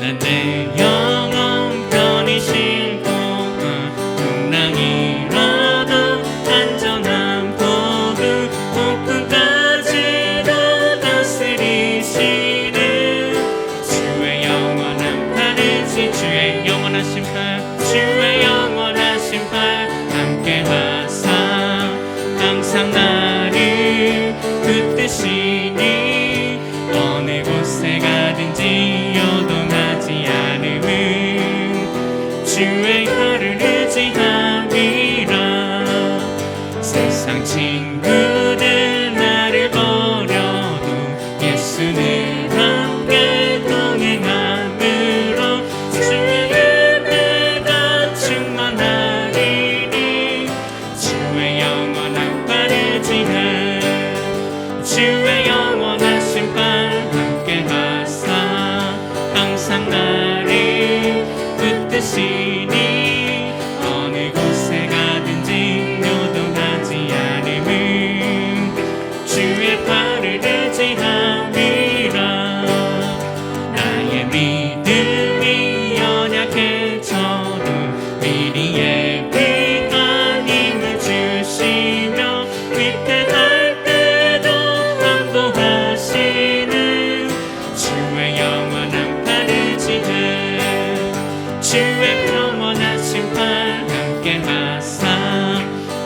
난 내 영혼 편히 싣고 풍랑이라도 안전한 포구 폭풍까지도 다스리시는 주의 영원한 팔이지 주의 영원한 심판 주의 영원한 심판 함께 하사 항상 나를 붙드시니 어느 곳에 가든지 요동하지 않음은 주의 팔을 의지함이라 세상 친구들 나를 버려도 예수는 함께 동행함으로 주의 은혜가 충만하리니 주의 영원한 팔을 지해 주의 영원한 심판 함께 하사 항상 나를 붙드시니 어느 곳에 가든지 요동하지 않음은 주의 팔을 의지함이라 나의 믿음이 연약해져도 미리 예비한 힘을 주시며 위태할 때도 안보하시는 주의 영원한 팔을 지해 주의 영원한 심판 함께 하사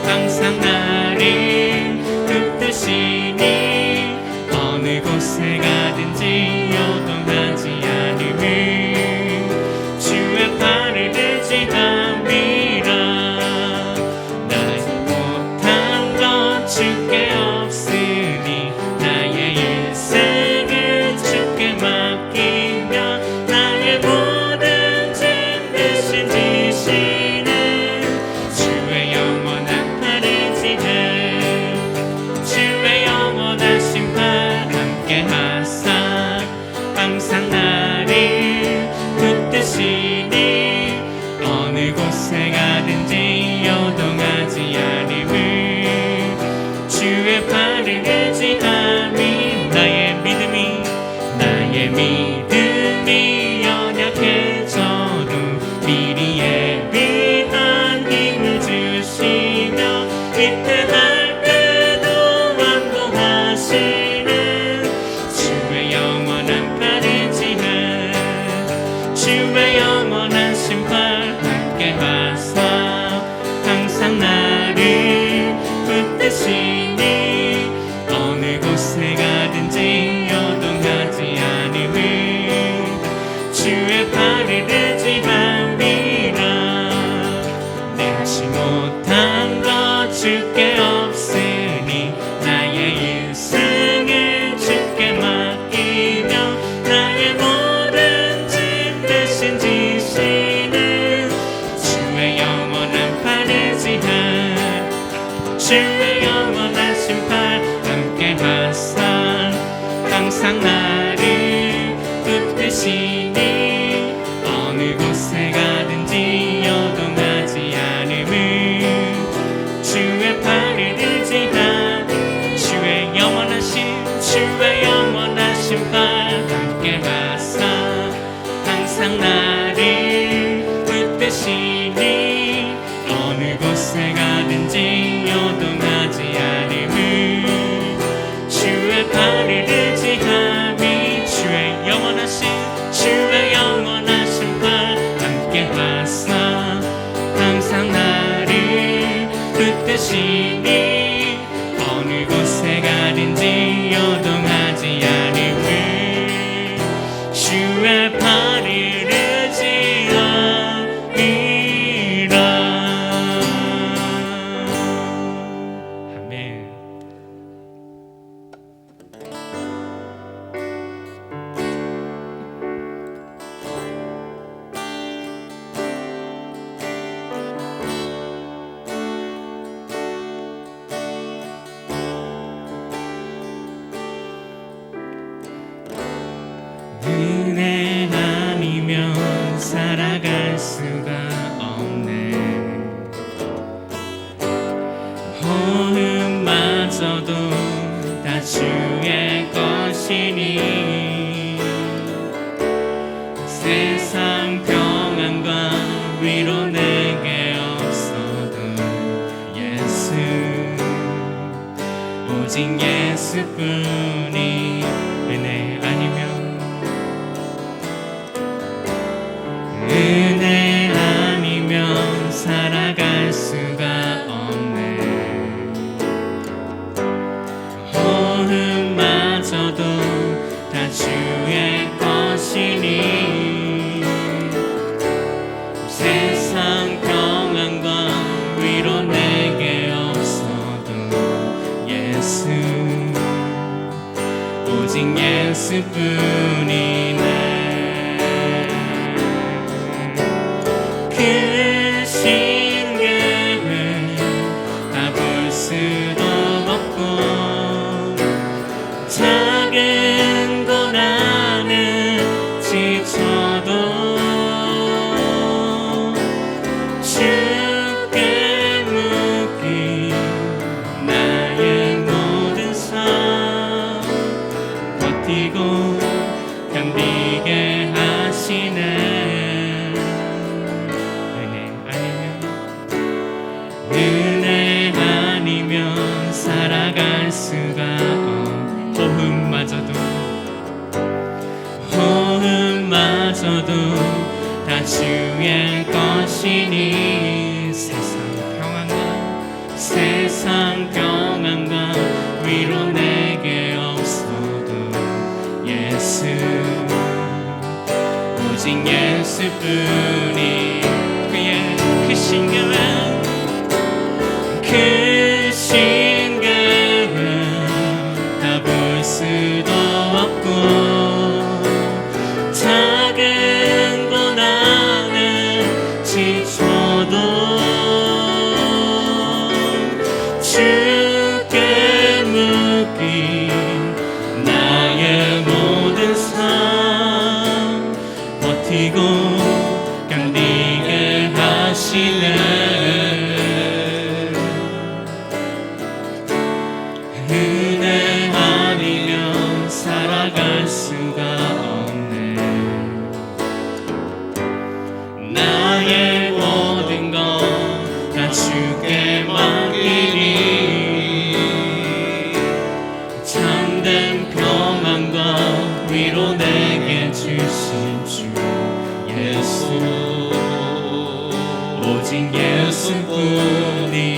항상 나를 붙드시니 어느 곳에 가든지 요동하지 않음은 주의 팔을 의지함이라 나의 못한 것 주께 없으니 나의 일생을 주께 맡기며 나의 모든 짐 대신 지시는 주의 영원한 팔을 지해 주의 영원한 심판 함께 하사 항상 나를 붙드시니 어느 곳에 가든지 요동하지 않음은 주의 팔을 의지함이 나의 믿음이 연약해져도 미리 예비한 힘을 주시며 위태할 때도 안보하시는 주의 영원한 팔을 지해 주의 영원한 심판 함께 하사 항상 나를 붙드시니 어느 곳에 가든지 요동하지 않음은 주의 팔을 의지함이라 내지 못한 것 주께 없으니 나의 일생을 주께 맡기며 나의 모든 짐 대신 지시는 주의 영원한 팔을 지해 주의 영원한 심판 함께 하사 항상 나를 붙드시니 어느 곳에 가든지 요동하지 않음은 주의 팔을 의지하 주의 영원한 심판 함께 하사 항상 나를 붙드시니 어느 곳에 가든지 요동하지 않음은 주의 팔을 의지함이 주의 영원한 심판 함께 하사 항상 나를 붙드시니 어느 곳에 가든지 요동하지 않음은 주의 팔을 의지함이라 아멘. 은혜 아니면 살아갈 수가 없네. 호흡마저도 다 주의 것이니 세상 다 주의 것이니 세상 평안과 위로 내게 없어도 예수 오직 예수뿐이네. 그 신경을 다 볼 수도 없고 작은 고난을 지쳐도 주께 묶인 나의 모든 삶 버티고 견디게 하시네. 은혜 아니면 살아갈 수가 호흡마저도 다 주의 것이니 세상 평안과 위로 내게 없어도 예수 오직 예수뿐이 그의 그 신경은 다 볼 수도 없고 작은 고난을 지쳐도 주께 묶인 나의 모든 삶 버티고 견디게 하시네. 은혜 아니면 살아갈 수가 없네. 나의 모든 것 다 주께 맡기니 참된 평안과 위로 내게 주신 주 예수 오직 예수뿐이네.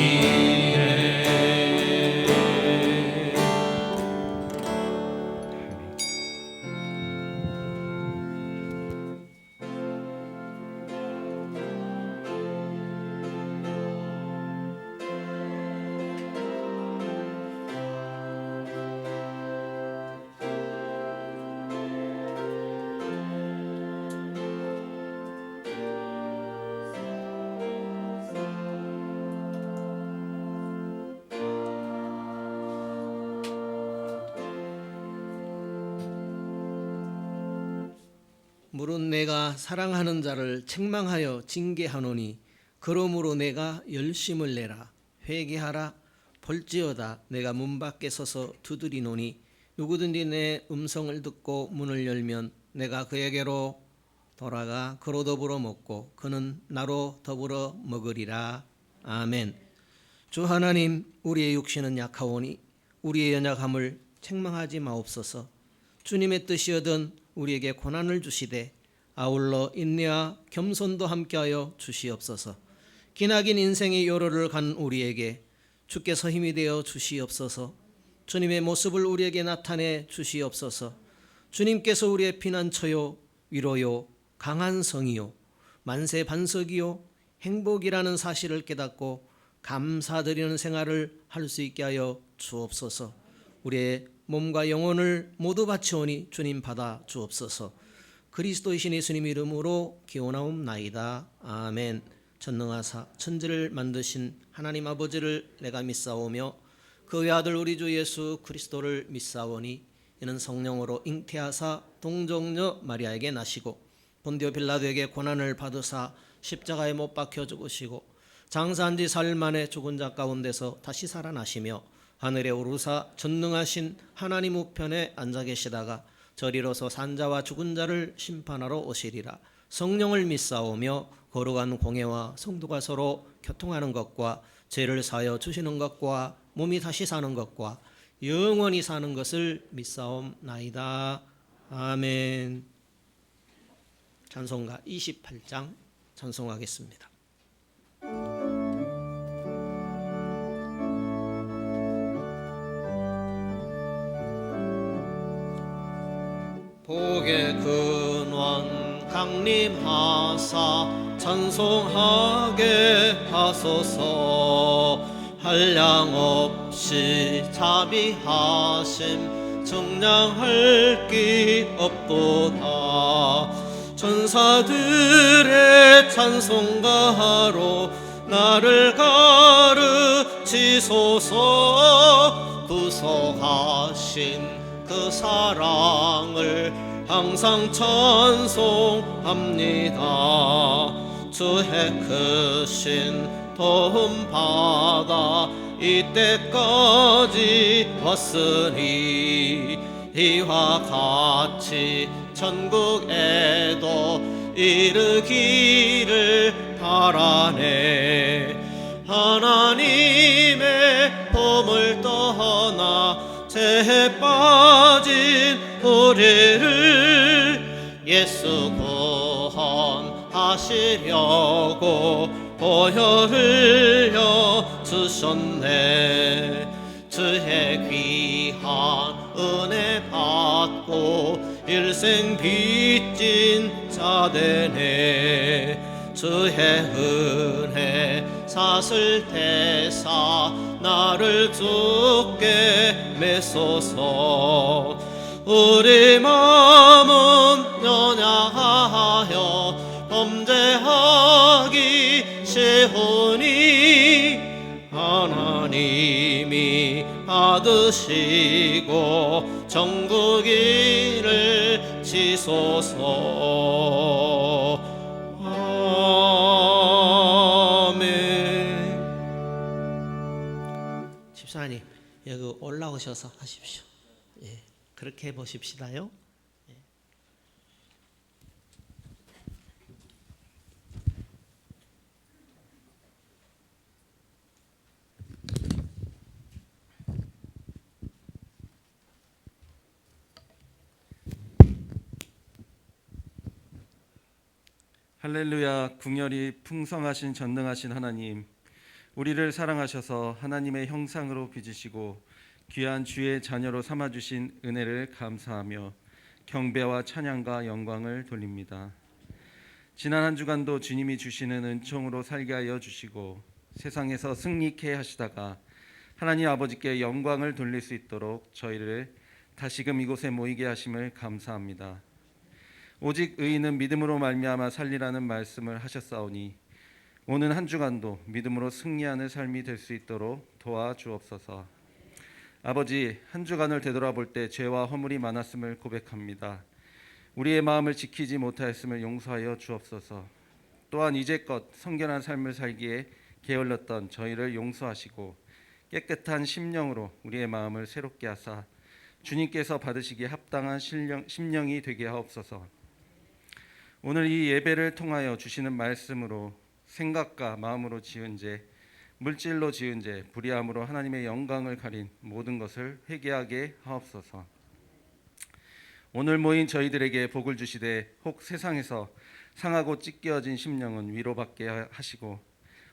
물은 내가 사랑하는 자를 책망하여 징계하노니 그러므로 내가 열심을 내라. 회개하라. 볼지어다 내가 문 밖에 서서 두드리노니 누구든지 내 음성을 듣고 문을 열면 내가 그에게로 돌아가 그로 더불어 먹고 그는 나로 더불어 먹으리라. 아멘. 주 하나님, 우리의 육신은 약하오니 우리의 연약함을 책망하지 마옵소서. 주님의 뜻이거든 우리에게 고난을 주시되 아울러 인내와 겸손도 함께하여 주시옵소서. 기나긴 인생의 요로를 간 우리에게 주께서 힘이 되어 주시옵소서. 주님의 모습을 우리에게 나타내 주시옵소서. 주님께서 우리의 피난처요 위로요 강한 성이요 만세 반석이요 행복이라는 사실을 깨닫고 감사드리는 생활을 할 수 있게 하여 주옵소서. 우리의 몸과 영혼을 모두 바치오니 주님 받아 주옵소서. 그리스도이신 예수님 이름으로 기원하옵나이다. 아멘. 전능하사 천지를 만드신 하나님 아버지를 내가 믿사오며 그 외아들 우리 주 예수 그리스도를 믿사오니 이는 성령으로 잉태하사 동정녀 마리아에게 나시고 본디오 빌라도에게 고난을 받으사 십자가에 못 박혀 죽으시고 장사한 지 사흘 만에 죽은 자 가운데서 다시 살아나시며 하늘에 오르사 전능하신 하나님 우편에 앉아 계시다가 저리로서 산자와 죽은 자를 심판하러 오시리라. 성령을 믿사오며 거룩한 공예와 성도가 서로 교통하는 것과 죄를 사하여 주시는 것과 몸이 다시 사는 것과 영원히 사는 것을 믿사옵나이다. 아멘. 찬송가 28장 찬송하겠습니다. 복의 근원 강림하사 찬송하게 하소서. 한량없이 자비하심 정량할 길 없도다. 천사들의 찬송가로 나를 가르치소서. 구속하신 그 사랑을 항상 찬송합니다. 주의 크신 도움 받아 이때까지 왔으니 이와 같이 천국에도 이르기를 바라네. 하나님의 봄을 떠나 죄에 빠진 우리를 예수 구원하시려고 보혈 흘려 주셨네. 주의 귀한 은혜 받고 일생 빚진 자 되네. 주의 은혜 사슬 대사 나를 주께 메소서. 우리 마음은 연약하여 범죄하기 쉬우니 하나님이 받으시고 정국 일을 지소서. 아멘. 집사님 여기 올라오셔서 하십시오. 예, 그렇게 해보십시다요. 할렐루야. 궁열이 풍성하신 전능하신 하나님, 우리를 사랑하셔서 하나님의 형상으로 빚으시고 귀한 주의 자녀로 삼아주신 은혜를 감사하며 경배와 찬양과 영광을 돌립니다. 지난 한 주간도 주님이 주시는 은총으로 살게 하여 주시고 세상에서 승리케 하시다가 하나님 아버지께 영광을 돌릴 수 있도록 저희를 다시금 이곳에 모이게 하심을 감사합니다. 오직 의인은 믿음으로 말미암아 살리라는 말씀을 하셨사오니 오는 한 주간도 믿음으로 승리하는 삶이 될 수 있도록 도와주옵소서. 아버지, 한 주간을 되돌아볼 때 죄와 허물이 많았음을 고백합니다. 우리의 마음을 지키지 못하였음을 용서하여 주옵소서. 또한 이제껏 성결한 삶을 살기에 게을렀던 저희를 용서하시고 깨끗한 심령으로 우리의 마음을 새롭게 하사 주님께서 받으시기에 합당한 심령이 되게 하옵소서. 오늘 이 예배를 통하여 주시는 말씀으로 생각과 마음으로 지은 죄, 물질로 지은 죄, 불의함으로 하나님의 영광을 가린 모든 것을 회개하게 하옵소서. 오늘 모인 저희들에게 복을 주시되 혹 세상에서 상하고 찢겨진 심령은 위로받게 하시고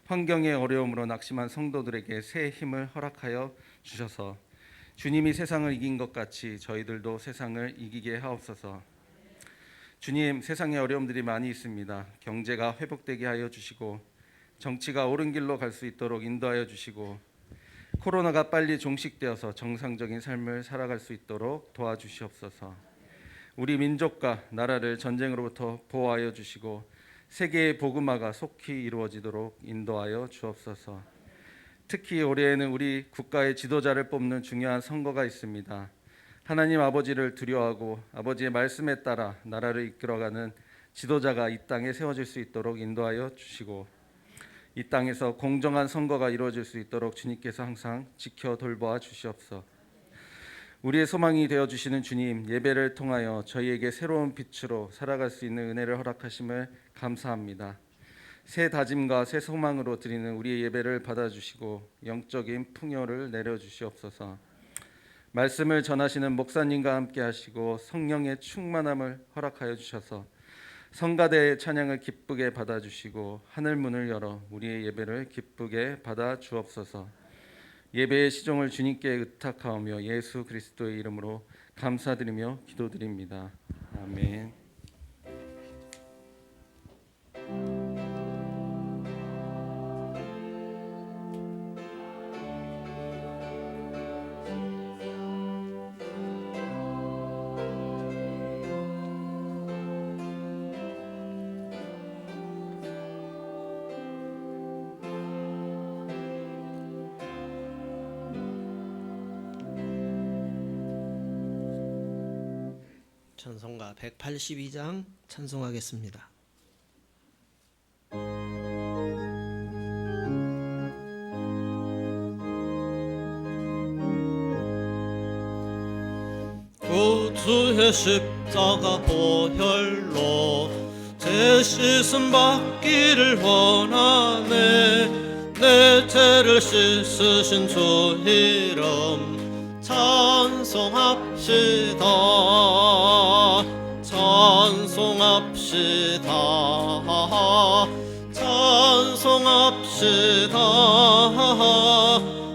환경의 어려움으로 낙심한 성도들에게 새 힘을 허락하여 주셔서 주님이 세상을 이긴 것 같이 저희들도 세상을 이기게 하옵소서. 주님, 세상에 어려움들이 많이 있습니다. 경제가 회복되게 하여 주시고 정치가 옳은 길로 갈 수 있도록 인도하여 주시고 코로나가 빨리 종식되어서 정상적인 삶을 살아갈 수 있도록 도와주시옵소서. 우리 민족과 나라를 전쟁으로부터 보호하여 주시고 세계의 복음화가 속히 이루어지도록 인도하여 주옵소서. 특히 올해에는 우리 국가의 지도자를 뽑는 중요한 선거가 있습니다. 하나님 아버지를 두려워하고 아버지의 말씀에 따라 나라를 이끌어가는 지도자가 이 땅에 세워질 수 있도록 인도하여 주시고 이 땅에서 공정한 선거가 이루어질 수 있도록 주님께서 항상 지켜 돌보아 주시옵소서. 우리의 소망이 되어주시는 주님, 예배를 통하여 저희에게 새로운 빛으로 살아갈 수 있는 은혜를 허락하심을 감사합니다. 새 다짐과 새 소망으로 드리는 우리의 예배를 받아주시고 영적인 풍요를 내려주시옵소서. 말씀을 전하시는 목사님과 함께 하시고 성령의 충만함을 허락하여 주셔서 성가대의 찬양을 기쁘게 받아주시고 하늘문을 열어 우리의 예배를 기쁘게 받아 주옵소서. 예배의 시종을 주님께 의탁하오며 예수 그리스도의 이름으로 감사드리며 기도드립니다. 아멘. 찬송가 182장 찬송하겠습니다. 구주의 십자가 보혈로 제 씻음 받기를 원하네. 내 죄를 씻으신 주 이름 찬송합시다. 찬송합시다. 찬송합시다.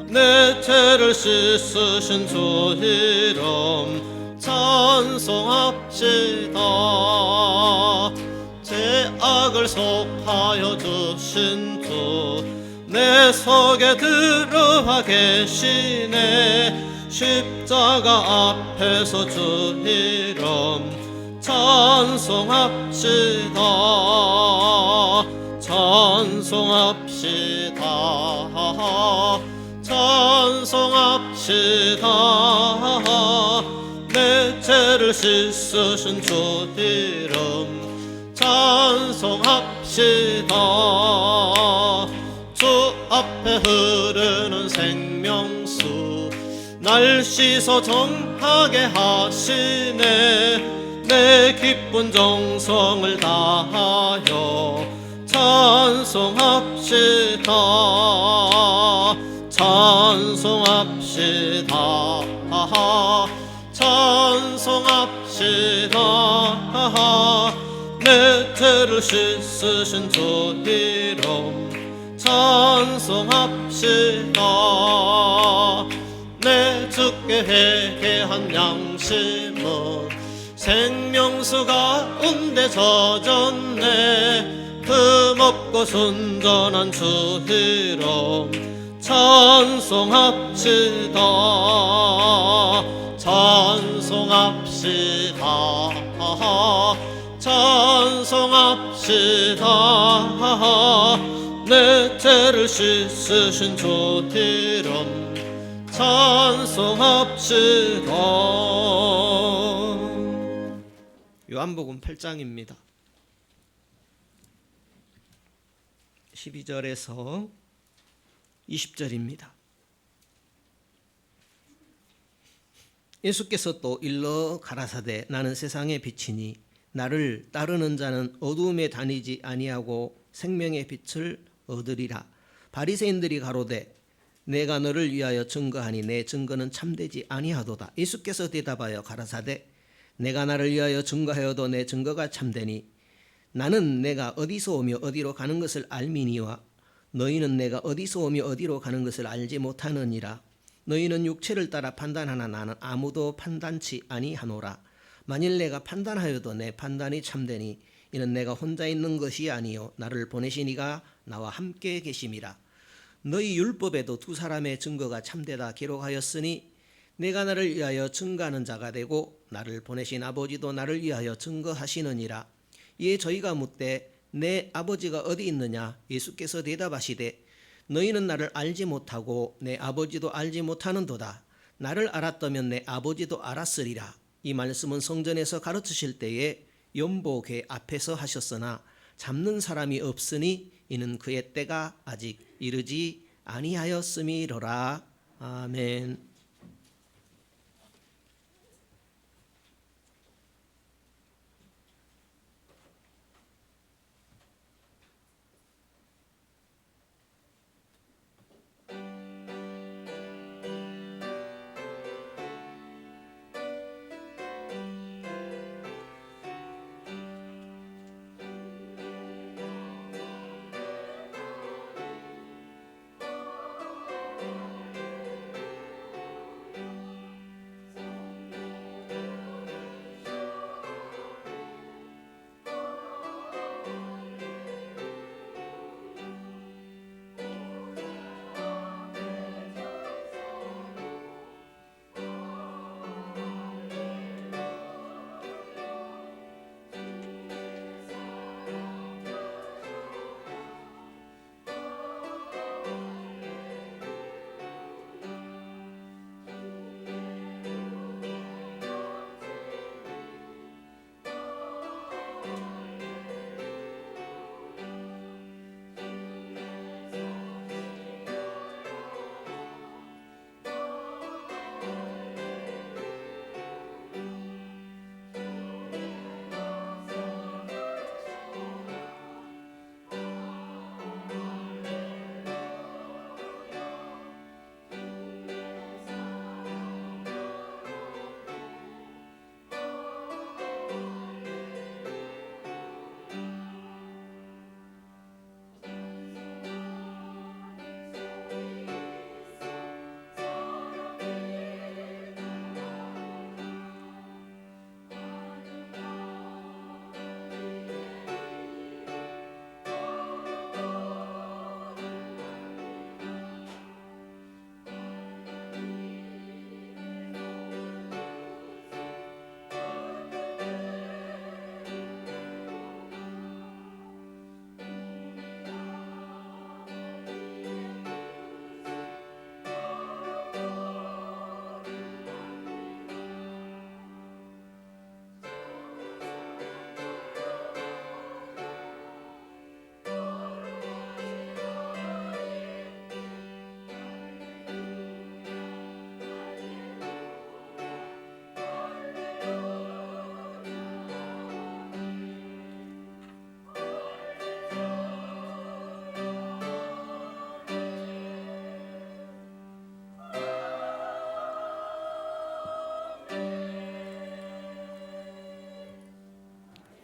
내 죄를 씻으신 주 이름 찬송합시다. 제 악을 속하여 주신 주 내 속에 들어와 계시네. 십자가 앞에서 주 이름 찬송합시다. 찬송합시다. 찬송합시다. 내 죄를 씻으신 주 이름 찬송합시다. 주 앞에 흐르는 생명수 날 씻어 정하게 하시네. 내 기쁜 정성을 다하여 찬송합시다. 찬송합시다. 찬송합시다. 내 죄를 씻으신 주 이름 찬송합시다. 내 주께 회개한 양심은 생명수 가운데 젖었네. 흠없고 순전한 주 이름 찬송합시다. 찬송합시다. 찬송합시다. 내 죄를 씻으신 주 이름 찬송합시다. 요한복음 8장입니다. 12절에서 20절입니다. 예수께서 또 일러 가라사대 나는 세상의 빛이니 나를 따르는 자는 어두움에 다니지 아니하고 생명의 빛을 얻으리라. 바리새인들이 가로되 내가 너를 위하여 증거하니 내 증거는 참되지 아니하도다. 예수께서 대답하여 가라사대 내가 나를 위하여 증거하여도 내 증거가 참되니 나는 내가 어디서 오며 어디로 가는 것을 알미니와 너희는 내가 어디서 오며 어디로 가는 것을 알지 못하느니라. 너희는 육체를 따라 판단하나 나는 아무도 판단치 아니하노라. 만일 내가 판단하여도 내 판단이 참되니 이는 내가 혼자 있는 것이 아니요 나를 보내신 이가 나와 함께 계심이라. 너희 율법에도 두 사람의 증거가 참되다 기록하였으니 내가 나를 위하여 증거하는 자가 되고 나를 보내신 아버지도 나를 위하여 증거하시느니라. 이에 저희가 묻되 내 아버지가 어디 있느냐? 예수께서 대답하시되 너희는 나를 알지 못하고 내 아버지도 알지 못하는도다. 나를 알았다면 내 아버지도 알았으리라. 이 말씀은 성전에서 가르치실 때에 연보궤 앞에서 하셨으나 잡는 사람이 없으니 이는 그의 때가 아직 이르지 아니하였음이로라. 아멘.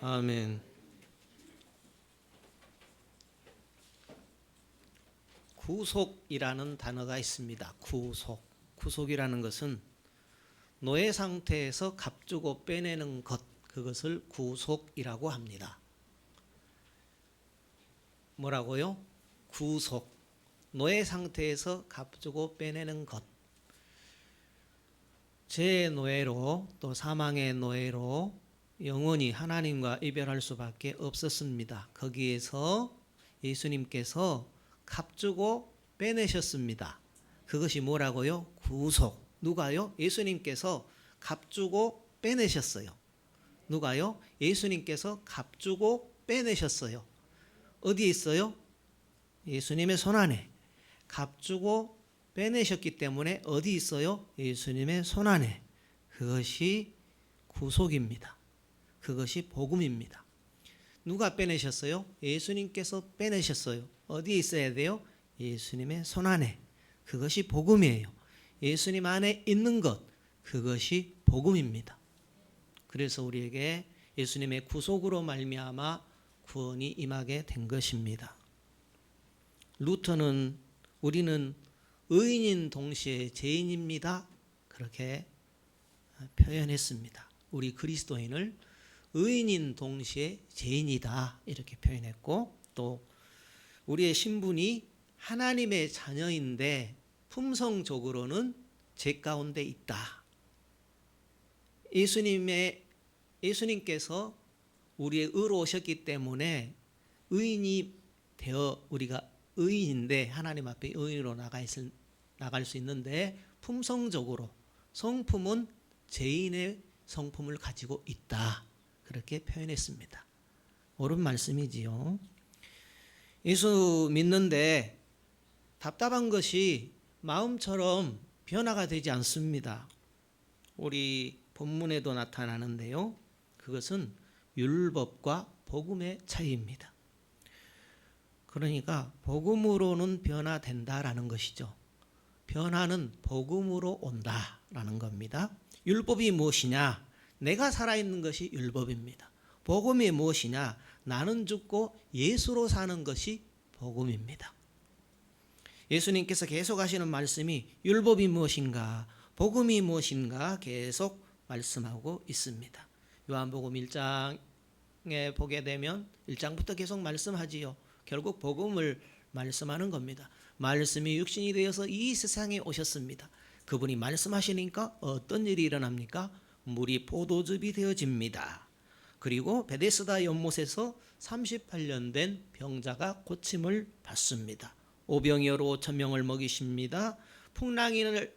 아멘. 구속이라는 단어가 있습니다. 구속이라는 것은 노예 상태에서 값주고 빼내는 것, 그것을 구속이라고 합니다. 뭐라고요? 구속. 노예 상태에서 값주고 빼내는 것. 죄의 노예로 또 사망의 노예로 영원히 하나님과 이별할 수밖에 없었습니다. 거기에서 예수님께서 값주고 빼내셨습니다. 그것이 뭐라고요? 구속. 누가요? 예수님께서 값주고 빼내셨어요. 누가요? 예수님께서 값주고 빼내셨어요. 어디에 있어요? 예수님의 손안에. 값주고 빼내셨기 때문에 어디 있어요? 예수님의 손안에. 그것이 구속입니다. 그것이 복음입니다. 누가 빼내셨어요? 예수님께서 빼내셨어요. 어디에 있어야 돼요? 예수님의 손안에. 그것이 복음이에요. 예수님 안에 있는 것, 그것이 복음입니다. 그래서 우리에게 예수님의 구속으로 말미암아 구원이 임하게 된 것입니다. 루터는 우리는 의인인 동시에 죄인입니다. 그렇게 표현했습니다. 우리 그리스도인을 의인인 동시에 죄인이다 이렇게 표현했고, 또 우리의 신분이 하나님의 자녀인데 품성적으로는 죄 가운데 있다. 예수님께서 우리의 의로 오셨기 때문에 의인이 되어 우리가 의인인데 하나님 앞에 의인으로 나갈 수 있는데, 품성적으로 성품은 죄인의 성품을 가지고 있다. 그렇게 표현했습니다. 옳은 말씀이지요. 예수 믿는데 답답한 것이 마음처럼 변화가 되지 않습니다. 우리 본문에도 나타나는데요. 그것은 율법과 복음의 차이입니다. 그러니까 복음으로는 변화된다라는 것이죠. 변화는 복음으로 온다라는 겁니다. 율법이 무엇이냐? 내가 살아있는 것이 율법입니다. 복음이 무엇이냐? 나는 죽고 예수로 사는 것이 복음입니다. 예수님께서 계속 하시는 말씀이 율법이 무엇인가, 복음이 무엇인가 계속 말씀하고 있습니다. 요한복음 1장에 보게 되면 1장부터 계속 말씀하지요. 결국 복음을 말씀하는 겁니다. 말씀이 육신이 되어서 이 세상에 오셨습니다. 그분이 말씀하시니까 어떤 일이 일어납니까? 물이 포도즙이 되어집니다. 그리고 베데스다 연못에서 38년 된 병자가 고침을 받습니다. 오병이어로 5,000명을 먹이십니다. 풍랑이는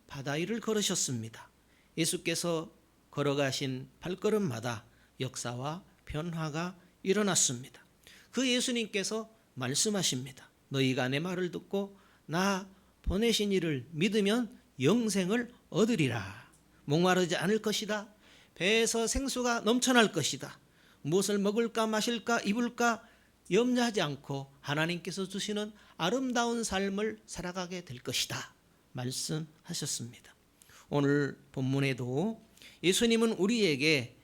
바다 위를 걸으셨습니다. 예수께서 걸어가신 발걸음마다 역사와 변화가 일어났습니다. 그 예수님께서 말씀하십니다. 너희가 내 말을 듣고 나 보내신 이를 믿으면 영생을 얻으리라. 목마르지 않을 것이다. 배에서 생수가 넘쳐날 것이다. 무엇을 먹을까 마실까 입을까 염려하지 않고 하나님께서 주시는 아름다운 삶을 살아가게 될 것이다. 말씀하셨습니다. 오늘 본문에도 예수님은 우리에게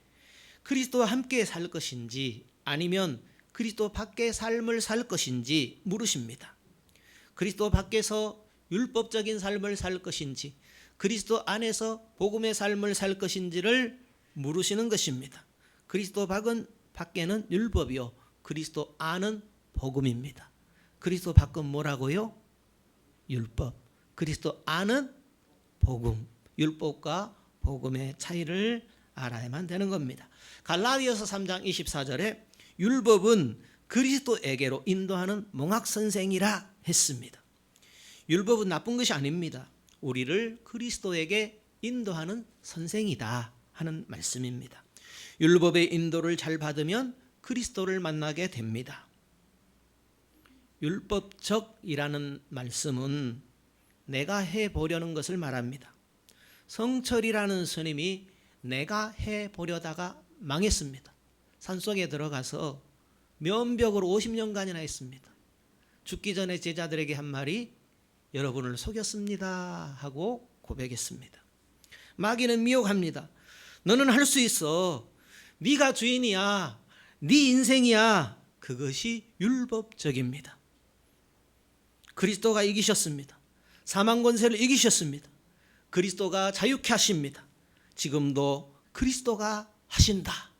그리스도와 함께 살 것인지 아니면 그리스도 밖의 삶을 살 것인지 물으십니다. 그리스도 밖에서 율법적인 삶을 살 것인지 그리스도 안에서 복음의 삶을 살 것인지를 물으시는 것입니다. 그리스도 밖에는 율법이요, 그리스도 안은 복음입니다. 그리스도 밖은 뭐라고요? 율법. 그리스도 안은 복음. 율법과 복음의 차이를 알아야만 되는 겁니다. 갈라디아서 3장 24절에 율법은 그리스도에게로 인도하는 몽학선생이라 했습니다. 율법은 나쁜 것이 아닙니다. 우리를 그리스도에게 인도하는 선생이다 하는 말씀입니다. 율법의 인도를 잘 받으면 그리스도를 만나게 됩니다. 율법적이라는 말씀은 내가 해보려는 것을 말합니다. 성철이라는 스님이 내가 해보려다가 망했습니다. 산속에 들어가서 면벽으로 50년간이나 했습니다. 죽기 전에 제자들에게 한 말이 여러분을 속였습니다 하고 고백했습니다. 마귀는 미혹합니다. 너는 할 수 있어. 네가 주인이야, 네 인생이야, 그것이 율법적입니다. 그리스도가 이기셨습니다. 사망 권세를 이기셨습니다. 그리스도가 자유케 하십니다. 지금도 그리스도가 하신다.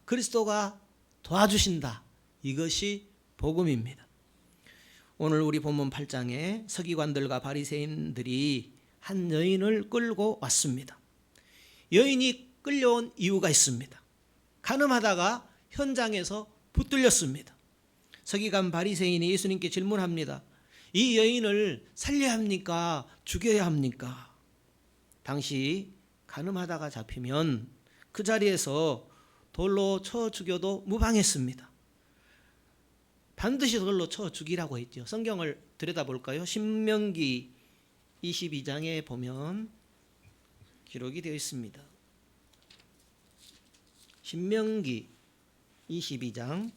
그리스도가 도와주신다. 이것이 복음입니다. 오늘 우리 본문 8장에 서기관들과 바리새인들이 한 여인을 끌고 왔습니다. 여인이 끌려온 이유가 있습니다. 간음하다가 현장에서 붙들렸습니다. 서기관 바리새인이 예수님께 질문합니다. 이 여인을 살려야 합니까? 죽여야 합니까? 당시 간음하다가 잡히면 그 자리에서 돌로 쳐 죽여도 무방했습니다. 반드시 돌로 쳐 죽이라고 했죠. 성경을 들여다볼까요? 신명기 22장에 보면 기록이 되어 있습니다. 신명기 22장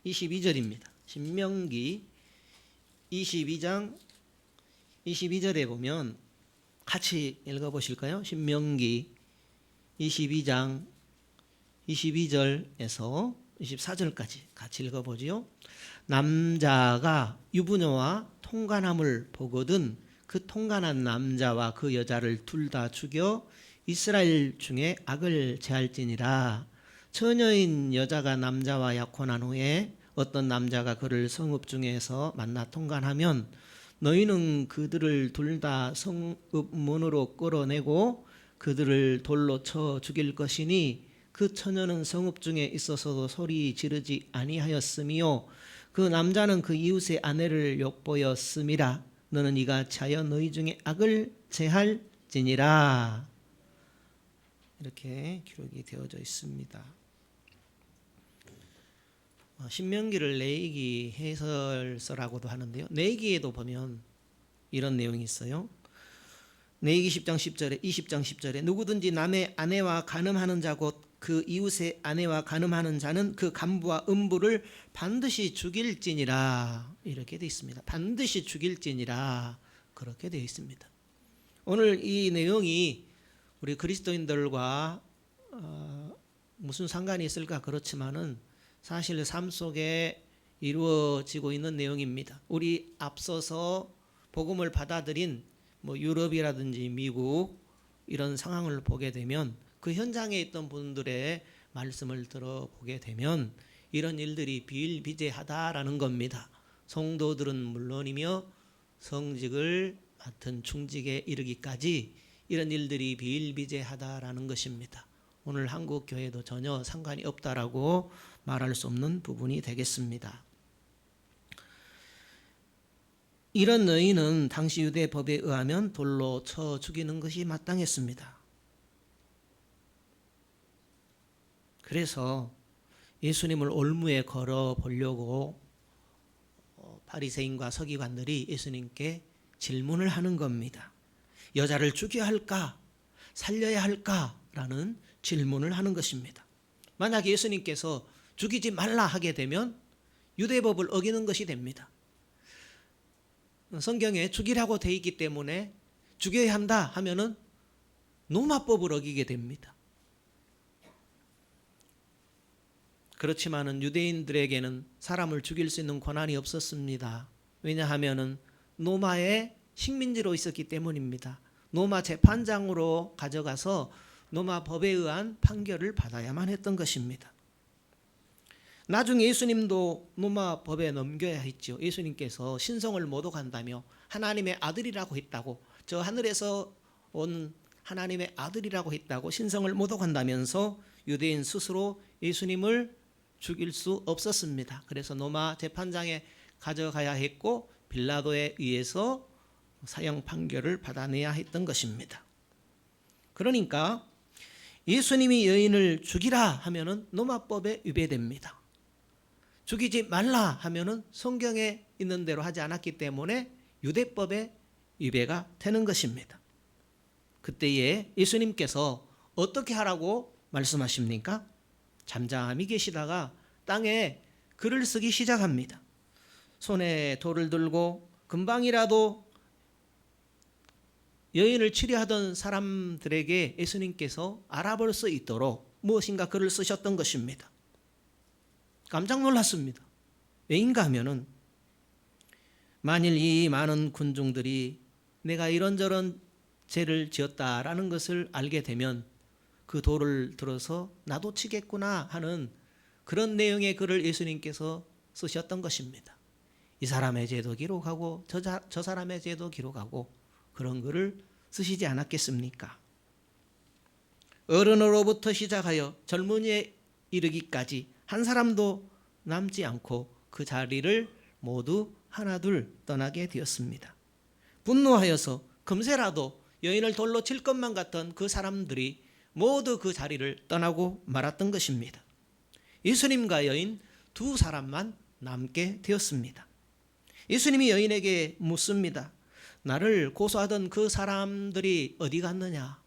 22절입니다. 신명기 22장 22절에 보면 같이 읽어보실까요? 신명기 22장 22절에서 24절까지 같이 읽어보지요. 남자가 유부녀와 통간함을 보거든 그 통간한 남자와 그 여자를 둘 다 죽여 이스라엘 중에 악을 제할지니라. 처녀인 여자가 남자와 약혼한 후에 어떤 남자가 그를 성읍 중에서 만나 통간하면 너희는 그들을 둘 다 성읍 문으로 끌어내고 그들을 돌로 쳐 죽일 것이니 그 처녀는 성읍 중에 있어서도 소리 지르지 아니하였으며 그 남자는 그 이웃의 아내를 욕보였음이라. 너는 이같이 하여 너희 중에 악을 제할지니라. 이렇게 기록이 되어져 있습니다. 신명기를 내이기 해설서라고도 하는데요. 내이기에도 보면 이런 내용이 있어요. 내이기 10장 10절에 20장 10절에 누구든지 남의 아내와 간음하는 자 곧 그 이웃의 아내와 간음하는 자는 그 간부와 음부를 반드시 죽일지니라. 이렇게 되어 있습니다. 반드시 죽일지니라. 그렇게 되어 있습니다. 오늘 이 내용이 우리 그리스도인들과 무슨 상관이 있을까? 그렇지만은 사실 삶 속에 이루어지고 있는 내용입니다. 우리 앞서서 복음을 받아들인 유럽이라든지 미국 이런 상황을 보게 되면 그 현장에 있던 분들의 말씀을 들어보게 되면 이런 일들이 비일비재하다라는 겁니다. 성도들은 물론이며 성직을 맡은 중직에 이르기까지 이런 일들이 비일비재하다라는 것입니다. 오늘 한국 교회도 전혀 상관이 없다라고 말할 수 없는 부분이 되겠습니다. 이런 여인은 당시 유대 법에 의하면 돌로 쳐 죽이는 것이 마땅했습니다. 그래서 예수님을 올무에 걸어 보려고 바리새인과 서기관들이 예수님께 질문을 하는 겁니다. 여자를 죽여야 할까? 살려야 할까? 라는 질문을 하는 것입니다. 만약 예수님께서 죽이지 말라 하게 되면 유대법을 어기는 것이 됩니다. 성경에 죽이라고 되어 있기 때문에 죽여야 한다 하면은 노마법을 어기게 됩니다. 그렇지만은 유대인들에게는 사람을 죽일 수 있는 권한이 없었습니다. 왜냐하면은 노마의 식민지로 있었기 때문입니다. 노마 재판장으로 가져가서 노마 법에 의한 판결을 받아야만 했던 것입니다. 나중에 예수님도 노마 법에 넘겨야 했죠. 예수님께서 신성을 모독한다며 하나님의 아들이라고 했다고, 저 하늘에서 온 하나님의 아들이라고 했다고 신성을 모독한다면서 유대인 스스로 예수님을 죽일 수 없었습니다. 그래서 노마 재판장에 가져가야 했고 빌라도에 의해서 사형 판결을 받아내야 했던 것입니다. 그러니까 예수님이 여인을 죽이라 하면은 노마법에 위배됩니다. 죽이지 말라 하면은 성경에 있는 대로 하지 않았기 때문에 유대법에 위배가 되는 것입니다. 그때에 예수님께서 어떻게 하라고 말씀하십니까? 잠잠히 계시다가 땅에 글을 쓰기 시작합니다. 손에 돌을 들고 금방이라도 여인을 치료하던 사람들에게 예수님께서 알아볼 수 있도록 무엇인가 글을 쓰셨던 것입니다. 깜짝 놀랐습니다. 왜인가 하면은 만일 이 많은 군중들이 내가 이런저런 죄를 지었다라는 것을 알게 되면 그 돌을 들어서 나도 치겠구나 하는 그런 내용의 글을 예수님께서 쓰셨던 것입니다. 이 사람의 죄도 기록하고 저 사람의 죄도 기록하고 그런 글을 쓰시지 않았겠습니까? 어른으로부터 시작하여 젊은이에 이르기까지 한 사람도 남지 않고 그 자리를 모두 하나둘 떠나게 되었습니다. 분노하여서 금세라도 여인을 돌로 칠 것만 같던 그 사람들이 모두 그 자리를 떠나고 말았던 것입니다. 예수님과 여인 두 사람만 남게 되었습니다. 예수님이 여인에게 묻습니다. 나를 고소하던 그 사람들이 어디 갔느냐?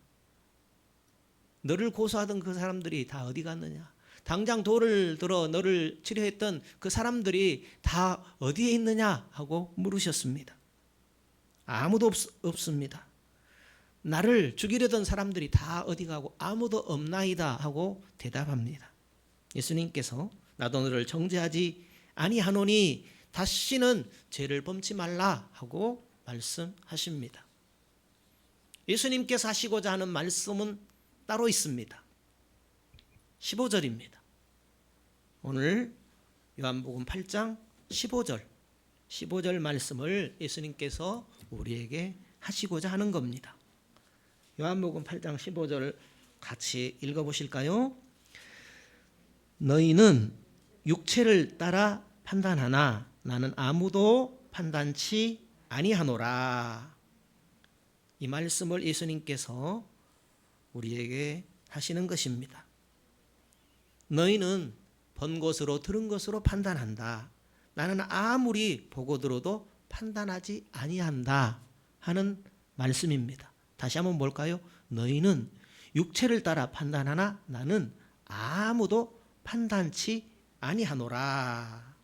너를 고소하던 그 사람들이 다 어디 갔느냐? 당장 돌을 들어 너를 치려 했던 그 사람들이 다 어디에 있느냐? 하고 물으셨습니다. 아무도 없습니다. 나를 죽이려던 사람들이 다 어디 가고 아무도 없나이다 하고 대답합니다. 예수님께서 나도 너를 정죄하지 아니하노니 다시는 죄를 범치 말라 하고 말씀하십니다. 예수님께서 하시고자 하는 말씀은 따로 있습니다. 15절입니다. 오늘 요한복음 8장 15절 말씀을 예수님께서 우리에게 하시고자 하는 겁니다. 요한복음 8장 15절을 같이 읽어보실까요? 너희는 육체를 따라 판단하나 나는 아무도 판단치 아니하노라. 이 말씀을 예수님께서 우리에게 하시는 것입니다. 너희는 본 것으로 들은 것으로 판단한다. 나는 아무리 보고 들어도 판단하지 아니한다 하는 말씀입니다. 다시 한번 볼까요? 너희는 육체를 따라 판단하나 나는 아무도 판단치 아니하노라.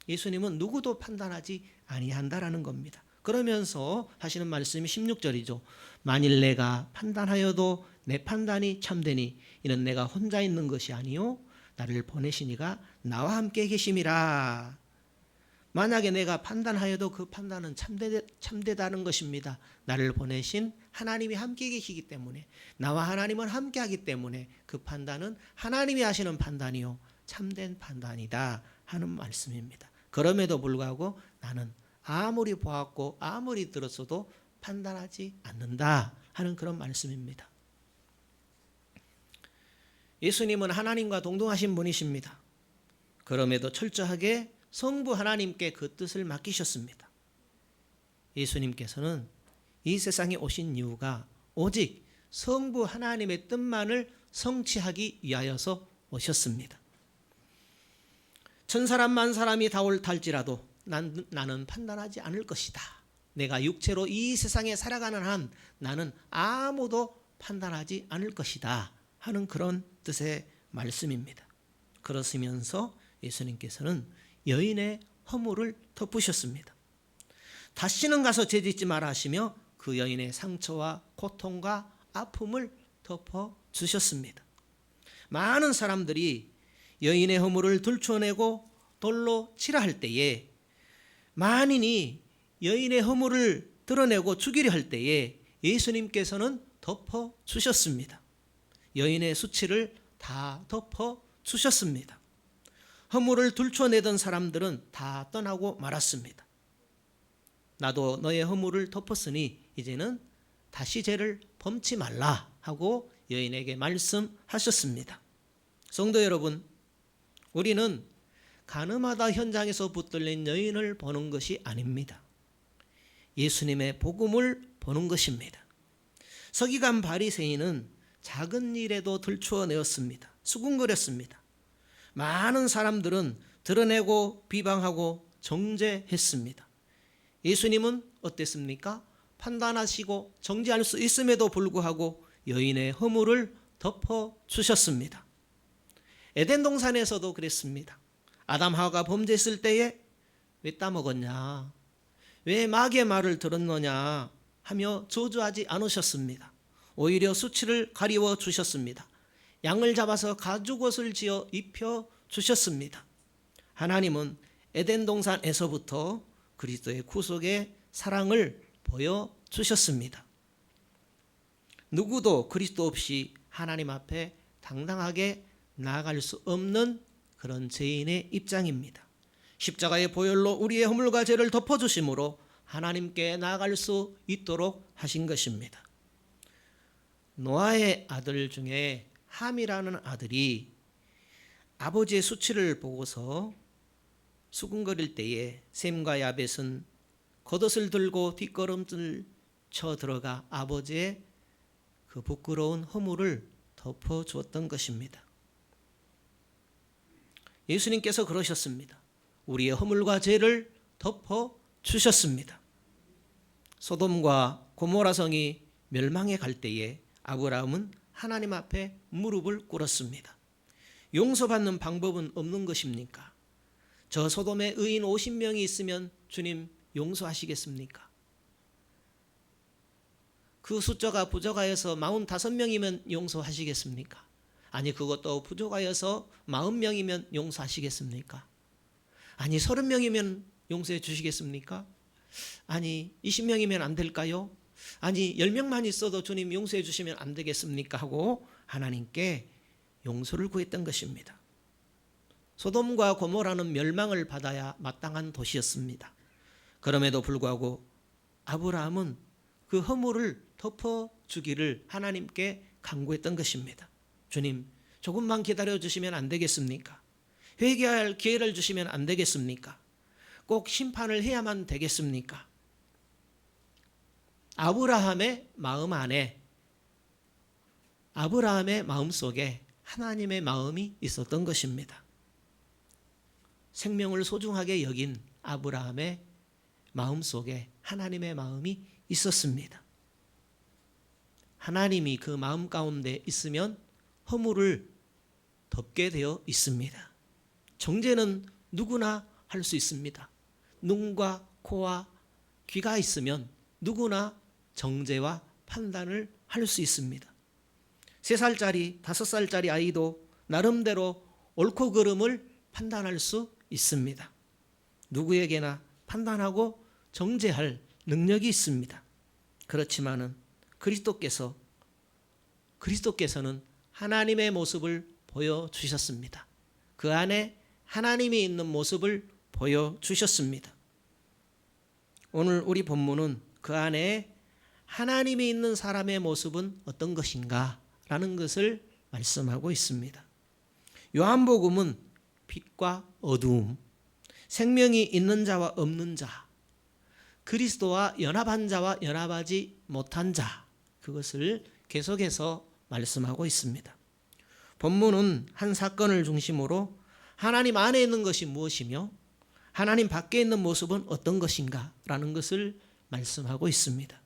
예수님은 누구도 판단하지 아니한다라는 겁니다. 그러면서 하시는 말씀이 16절이죠. 만일 내가 판단하여도 내 판단이 참되니 이는 내가 혼자 있는 것이 아니요 나를 보내시니가 나와 함께 계심이라. 만약에 내가 판단하여도 그 판단은 참되다는 것입니다. 나를 보내신 하나님이 함께 계시기 때문에, 나와 하나님은 함께 하기 때문에 그 판단은 하나님이 하시는 판단이요 참된 판단이다 하는 말씀입니다. 그럼에도 불구하고 나는 아무리 보았고 아무리 들었어도 판단하지 않는다 하는 그런 말씀입니다. 예수님은 하나님과 동등하신 분이십니다. 그럼에도 철저하게 성부 하나님께 그 뜻을 맡기셨습니다. 예수님께서는 이 세상에 오신 이유가 오직 성부 하나님의 뜻만을 성취하기 위하여서 오셨습니다. 천사람 만사람이 다 옳달지라도 나는 판단하지 않을 것이다. 내가 육체로 이 세상에 살아가는 한 나는 아무도 판단하지 않을 것이다 하는 그런 뜻의 말씀입니다. 그러시면서 예수님께서는 여인의 허물을 덮으셨습니다. 다시는 가서 죄짓지 마라 하시며 그 여인의 상처와 고통과 아픔을 덮어주셨습니다. 많은 사람들이 여인의 허물을 들춰내고 돌로 치라 할 때에, 만인이 여인의 허물을 드러내고 죽이려 할 때에 예수님께서는 덮어주셨습니다. 여인의 수치를 다 덮어주셨습니다. 허물을 들춰내던 사람들은 다 떠나고 말았습니다. 나도 너의 허물을 덮었으니 이제는 다시 죄를 범치 말라 하고 여인에게 말씀하셨습니다. 성도 여러분, 우리는 가늠하다 현장에서 붙들린 여인을 보는 것이 아닙니다. 예수님의 복음을 보는 것입니다. 서기관 바리새인은 작은 일에도 들추어내었습니다. 수군거렸습니다. 많은 사람들은 드러내고 비방하고 정죄했습니다. 예수님은 어땠습니까? 판단하시고 정죄할 수 있음에도 불구하고 여인의 허물을 덮어주셨습니다. 에덴 동산에서도 그랬습니다. 아담 하와가 범죄했을 때에 왜 따먹었냐, 왜 마귀의 말을 들었느냐 하며 저주하지 않으셨습니다. 오히려 수치를 가리워 주셨습니다. 양을 잡아서 가죽옷을 지어 입혀 주셨습니다. 하나님은 에덴 동산에서부터 그리스도의 구속의 사랑을 보여주셨습니다. 누구도 그리스도 없이 하나님 앞에 당당하게 나아갈 수 없는 그런 죄인의 입장입니다. 십자가의 보혈로 우리의 허물과 죄를 덮어주심으로 하나님께 나아갈 수 있도록 하신 것입니다. 노아의 아들 중에 함이라는 아들이 아버지의 수치를 보고서 수군거릴 때에 셈과 야벳은 겉옷을 들고 뒷걸음질 쳐 들어가 아버지의 그 부끄러운 허물을 덮어주었던 것입니다. 예수님께서 그러셨습니다. 우리의 허물과 죄를 덮어주셨습니다. 소돔과 고모라 성이 멸망해 갈 때에 아브라함은 하나님 앞에 무릎을 꿇었습니다. 용서받는 방법은 없는 것입니까? 저 소돔에 의인 50명이 있으면 주님 용서하시겠습니까? 그 숫자가 부족하여서 45명이면 용서하시겠습니까? 아니 그것도 부족하여서 40명이면 용서하시겠습니까? 아니 30명이면 용서해 주시겠습니까? 아니 20명이면 안 될까요? 아니 10명만 있어도 주님 용서해 주시면 안 되겠습니까? 하고 하나님께 용서를 구했던 것입니다. 소돔과 고모라는 멸망을 받아야 마땅한 도시였습니다. 그럼에도 불구하고 아브라함은 그 허물을 덮어주기를 하나님께 간구했던 것입니다. 주님 조금만 기다려 주시면 안 되겠습니까? 회개할 기회를 주시면 안 되겠습니까? 꼭 심판을 해야만 되겠습니까? 아브라함의 마음 안에, 아브라함의 마음속에 하나님의 마음이 있었던 것입니다. 생명을 소중하게 여긴 아브라함의 마음속에 하나님의 마음이 있었습니다. 하나님이 그 마음 가운데 있으면 허물을 덮게 되어 있습니다. 정죄는 누구나 할 수 있습니다. 눈과 코와 귀가 있으면 누구나 정죄와 판단을 할 수 있습니다. 3살짜리, 5살짜리 아이도 나름대로 옳고 그름을 판단할 수 있습니다. 누구에게나 판단하고 정죄할 능력이 있습니다. 그렇지만은 그리스도께서는 하나님의 모습을 보여주셨습니다. 그 안에 하나님이 있는 모습을 보여주셨습니다. 오늘 우리 본문은 그 안에 하나님이 있는 사람의 모습은 어떤 것인가 라는 것을 말씀하고 있습니다. 요한복음은 빛과 어두움, 생명이 있는 자와 없는 자, 그리스도와 연합한 자와 연합하지 못한 자, 그것을 계속해서 말씀하고 있습니다. 본문은 한 사건을 중심으로 하나님 안에 있는 것이 무엇이며 하나님 밖에 있는 모습은 어떤 것인가 라는 것을 말씀하고 있습니다.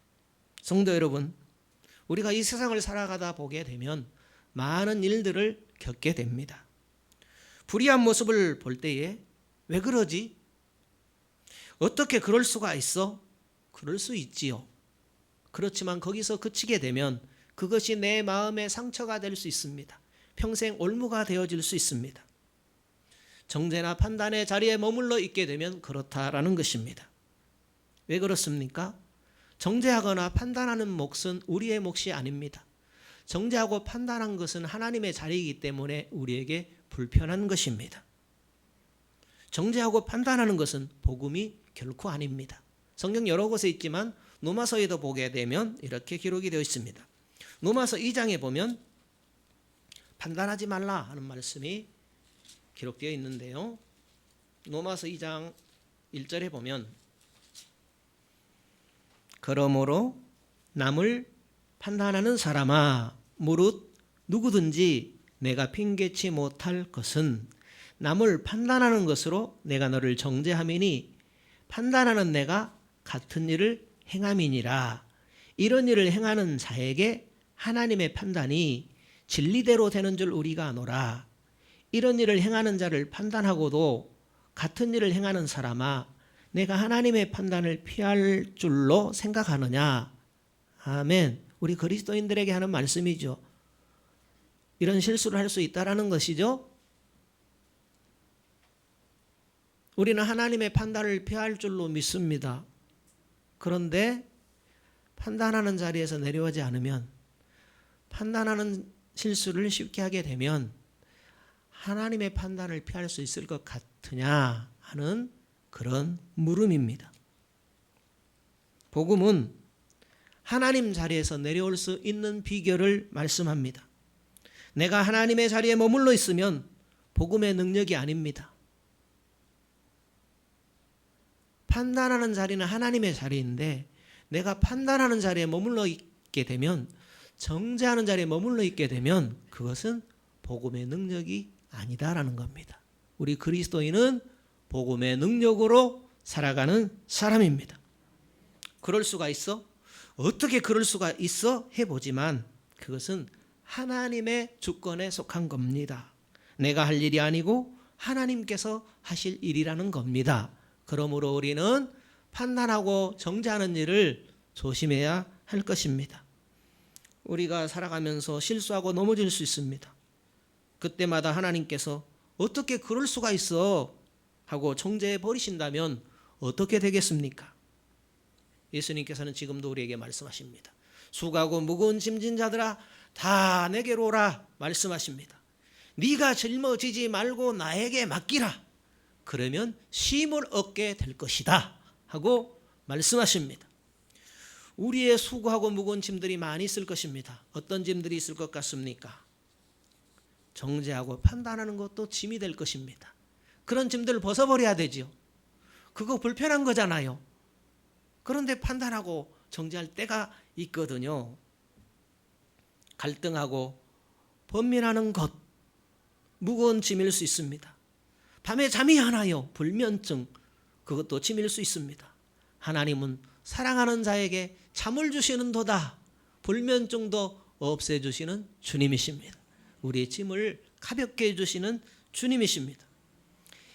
성도 여러분, 우리가 이 세상을 살아가다 보게 되면 많은 일들을 겪게 됩니다. 불의한 모습을 볼 때에 왜 그러지? 어떻게 그럴 수가 있어? 그럴 수 있지요. 그렇지만 거기서 그치게 되면 그것이 내 마음의 상처가 될 수 있습니다. 평생 올무가 되어질 수 있습니다. 정죄나 판단의 자리에 머물러 있게 되면 그렇다라는 것입니다. 왜 그렇습니까? 정죄하거나 판단하는 몫은 우리의 몫이 아닙니다. 정죄하고 판단한 것은 하나님의 자리이기 때문에 우리에게 불편한 것입니다. 정죄하고 판단하는 것은 복음이 결코 아닙니다. 성경 여러 곳에 있지만 로마서에도 보게 되면 이렇게 기록이 되어 있습니다. 로마서 2장에 보면 판단하지 말라 하는 말씀이 기록되어 있는데요. 로마서 2장 1절에 보면 그러므로 남을 판단하는 사람아 무릇 누구든지 내가 핑계치 못할 것은 남을 판단하는 것으로 내가 너를 정죄함이니 판단하는 내가 같은 일을 행함이니라. 이런 일을 행하는 자에게 하나님의 판단이 진리대로 되는 줄 우리가 아노라. 이런 일을 행하는 자를 판단하고도 같은 일을 행하는 사람아 내가 하나님의 판단을 피할 줄로 생각하느냐. 아멘. 우리 그리스도인들에게 하는 말씀이죠. 이런 실수를 할 수 있다라는 것이죠. 우리는 하나님의 판단을 피할 줄로 믿습니다. 그런데 판단하는 자리에서 내려오지 않으면, 판단하는 실수를 쉽게 하게 되면 하나님의 판단을 피할 수 있을 것 같으냐 하는 그런 물음입니다. 복음은 하나님 자리에서 내려올 수 있는 비결을 말씀합니다. 내가 하나님의 자리에 머물러 있으면 복음의 능력이 아닙니다. 판단하는 자리는 하나님의 자리인데 내가 판단하는 자리에 머물러 있게 되면, 정죄하는 자리에 머물러 있게 되면 그것은 복음의 능력이 아니다라는 겁니다. 우리 그리스도인은 복음의 능력으로 살아가는 사람입니다. 그럴 수가 있어? 어떻게 그럴 수가 있어? 해보지만 그것은 하나님의 주권에 속한 겁니다. 내가 할 일이 아니고 하나님께서 하실 일이라는 겁니다. 그러므로 우리는 판단하고 정죄하는 일을 조심해야 할 것입니다. 우리가 살아가면서 실수하고 넘어질 수 있습니다. 그때마다 하나님께서 어떻게 그럴 수가 있어 하고 정죄해 버리신다면 어떻게 되겠습니까? 예수님께서는 지금도 우리에게 말씀하십니다. 수고하고 무거운 짐진 자들아 다 내게로 오라 말씀하십니다. 네가 짊어지지 말고 나에게 맡기라. 그러면 쉼을 얻게 될 것이다 하고 말씀하십니다. 우리의 수고하고 무거운 짐들이 많이 있을 것입니다. 어떤 짐들이 있을 것 같습니까? 정죄하고 판단하는 것도 짐이 될 것입니다. 그런 짐들을 벗어버려야 되지요. 그거 불편한 거잖아요. 그런데 판단하고 정죄할 때가 있거든요. 갈등하고 번민하는 것, 무거운 짐일 수 있습니다. 밤에 잠이 안 와요. 불면증, 그것도 짐일 수 있습니다. 하나님은 사랑하는 자에게 잠을 주시는 도다, 불면증도 없애주시는 주님이십니다. 우리의 짐을 가볍게 해주시는 주님이십니다.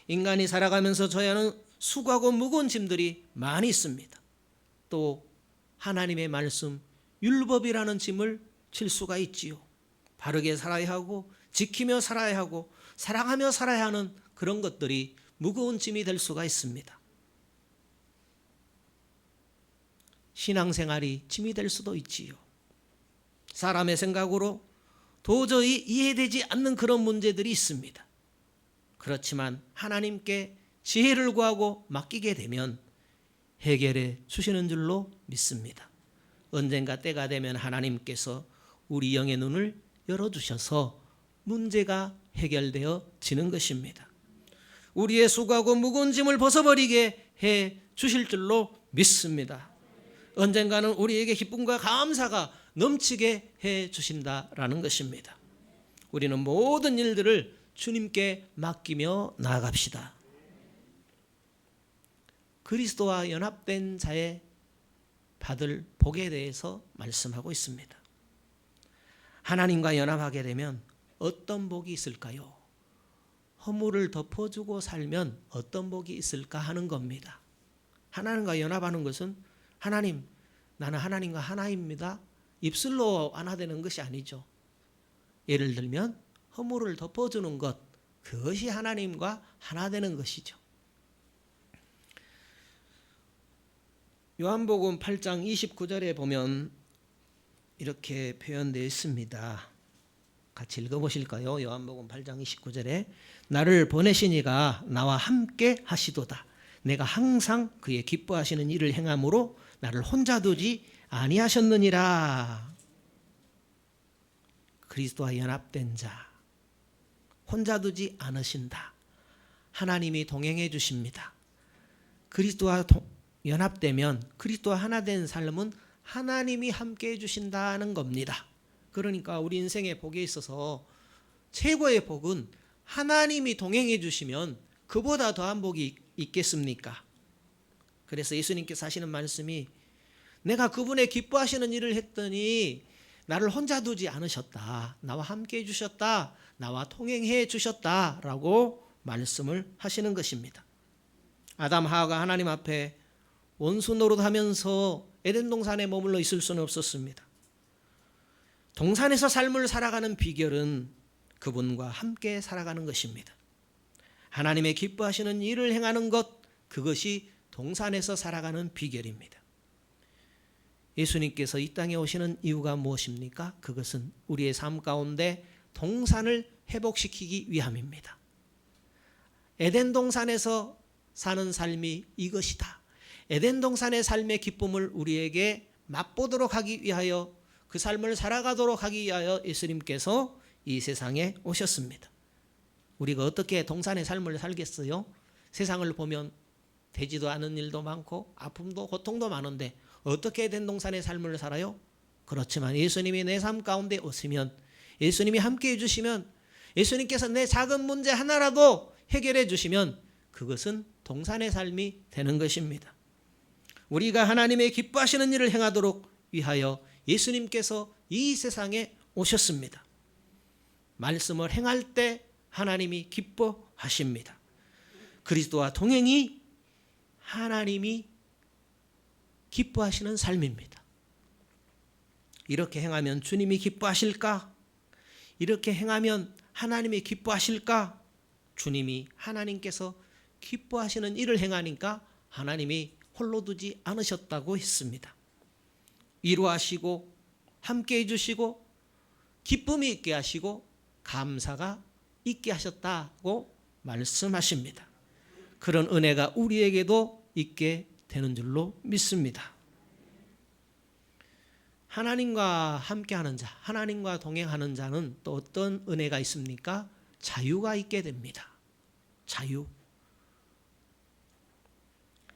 인간이 살아가면서 져야 하는 수고하고 무거운 짐들이 많이 있습니다. 또 하나님의 말씀, 율법이라는 짐을 질 수가 있지요. 바르게 살아야 하고 지키며 살아야 하고 사랑하며 살아야 하는 그런 것들이 무거운 짐이 될 수가 있습니다. 신앙생활이 짐이 될 수도 있지요. 사람의 생각으로 도저히 이해되지 않는 그런 문제들이 있습니다. 그렇지만 하나님께 지혜를 구하고 맡기게 되면 해결해 주시는 줄로 믿습니다. 언젠가 때가 되면 하나님께서 우리 영의 눈을 열어주셔서 문제가 해결되어지는 것입니다. 우리의 수고하고 무거운 짐을 벗어버리게 해 주실 줄로 믿습니다. 언젠가는 우리에게 기쁨과 감사가 넘치게 해 주신다라는 것입니다. 우리는 모든 일들을 주님께 맡기며 나아갑시다. 그리스도와 연합된 자의 받을 복에 대해서 말씀하고 있습니다. 하나님과 연합하게 되면 어떤 복이 있을까요? 허물을 덮어주고 살면 어떤 복이 있을까 하는 겁니다. 하나님과 연합하는 것은 하나님, 나는 하나님과 하나입니다. 입술로 하나되는 것이 아니죠. 예를 들면 허물을 덮어주는 것, 그것이 하나님과 하나되는 것이죠. 요한복음 8장 29절에 보면 이렇게 표현되어 있습니다. 같이 읽어보실까요? 요한복음 8장 29절에 나를 보내신 이가 나와 함께 하시도다. 내가 항상 그의 기뻐하시는 일을 행함으로 나를 혼자 두지 아니하셨느니라. 그리스도와 연합된 자, 혼자 두지 않으신다. 하나님이 동행해 주십니다. 그리스도와 연합되면, 그리스도와 하나 된 삶은 하나님이 함께 해주신다는 겁니다. 그러니까 우리 인생의 복에 있어서 최고의 복은 하나님이 동행해 주시면 그보다 더한 복이 있겠습니까? 그래서 예수님께서 하시는 말씀이 내가 그분의 기뻐하시는 일을 했더니 나를 혼자 두지 않으셨다. 나와 함께 해주셨다. 나와 통행해 주셨다라고 말씀을 하시는 것입니다. 아담 하와가 하나님 앞에 원수 노릇하면서 에덴 동산에 머물러 있을 수는 없었습니다. 동산에서 삶을 살아가는 비결은 그분과 함께 살아가는 것입니다. 하나님의 기뻐하시는 일을 행하는 것, 그것이 동산에서 살아가는 비결입니다. 예수님께서 이 땅에 오시는 이유가 무엇입니까? 그것은 우리의 삶 가운데 동산을 회복시키기 위함입니다. 에덴 동산에서 사는 삶이 이것이다. 에덴 동산의 삶의 기쁨을 우리에게 맛보도록 하기 위하여, 그 삶을 살아가도록 하기 위하여 예수님께서 이 세상에 오셨습니다. 우리가 어떻게 동산의 삶을 살겠어요? 세상을 보면 되지도 않은 일도 많고 아픔도 고통도 많은데 어떻게 에덴 동산의 삶을 살아요? 그렇지만 예수님이 내 삶 가운데 오시면, 예수님이 함께 해주시면, 예수님께서 내 작은 문제 하나라도 해결해 주시면 그것은 동산의 삶이 되는 것입니다. 우리가 하나님의 기뻐하시는 일을 행하도록 위하여 예수님께서 이 세상에 오셨습니다. 말씀을 행할 때 하나님이 기뻐하십니다. 그리스도와 동행이 하나님이 기뻐하시는 삶입니다. 이렇게 행하면 주님이 기뻐하실까? 이렇게 행하면 하나님이 기뻐하실까? 주님이, 하나님께서 기뻐하시는 일을 행하니까 하나님이 홀로 두지 않으셨다고 했습니다. 위로하시고 함께 해주시고 기쁨이 있게 하시고 감사가 있게 하셨다고 말씀하십니다. 그런 은혜가 우리에게도 있게 되는 줄로 믿습니다. 하나님과 함께하는 자, 하나님과 동행하는 자는 또 어떤 은혜가 있습니까? 자유가 있게 됩니다. 자유.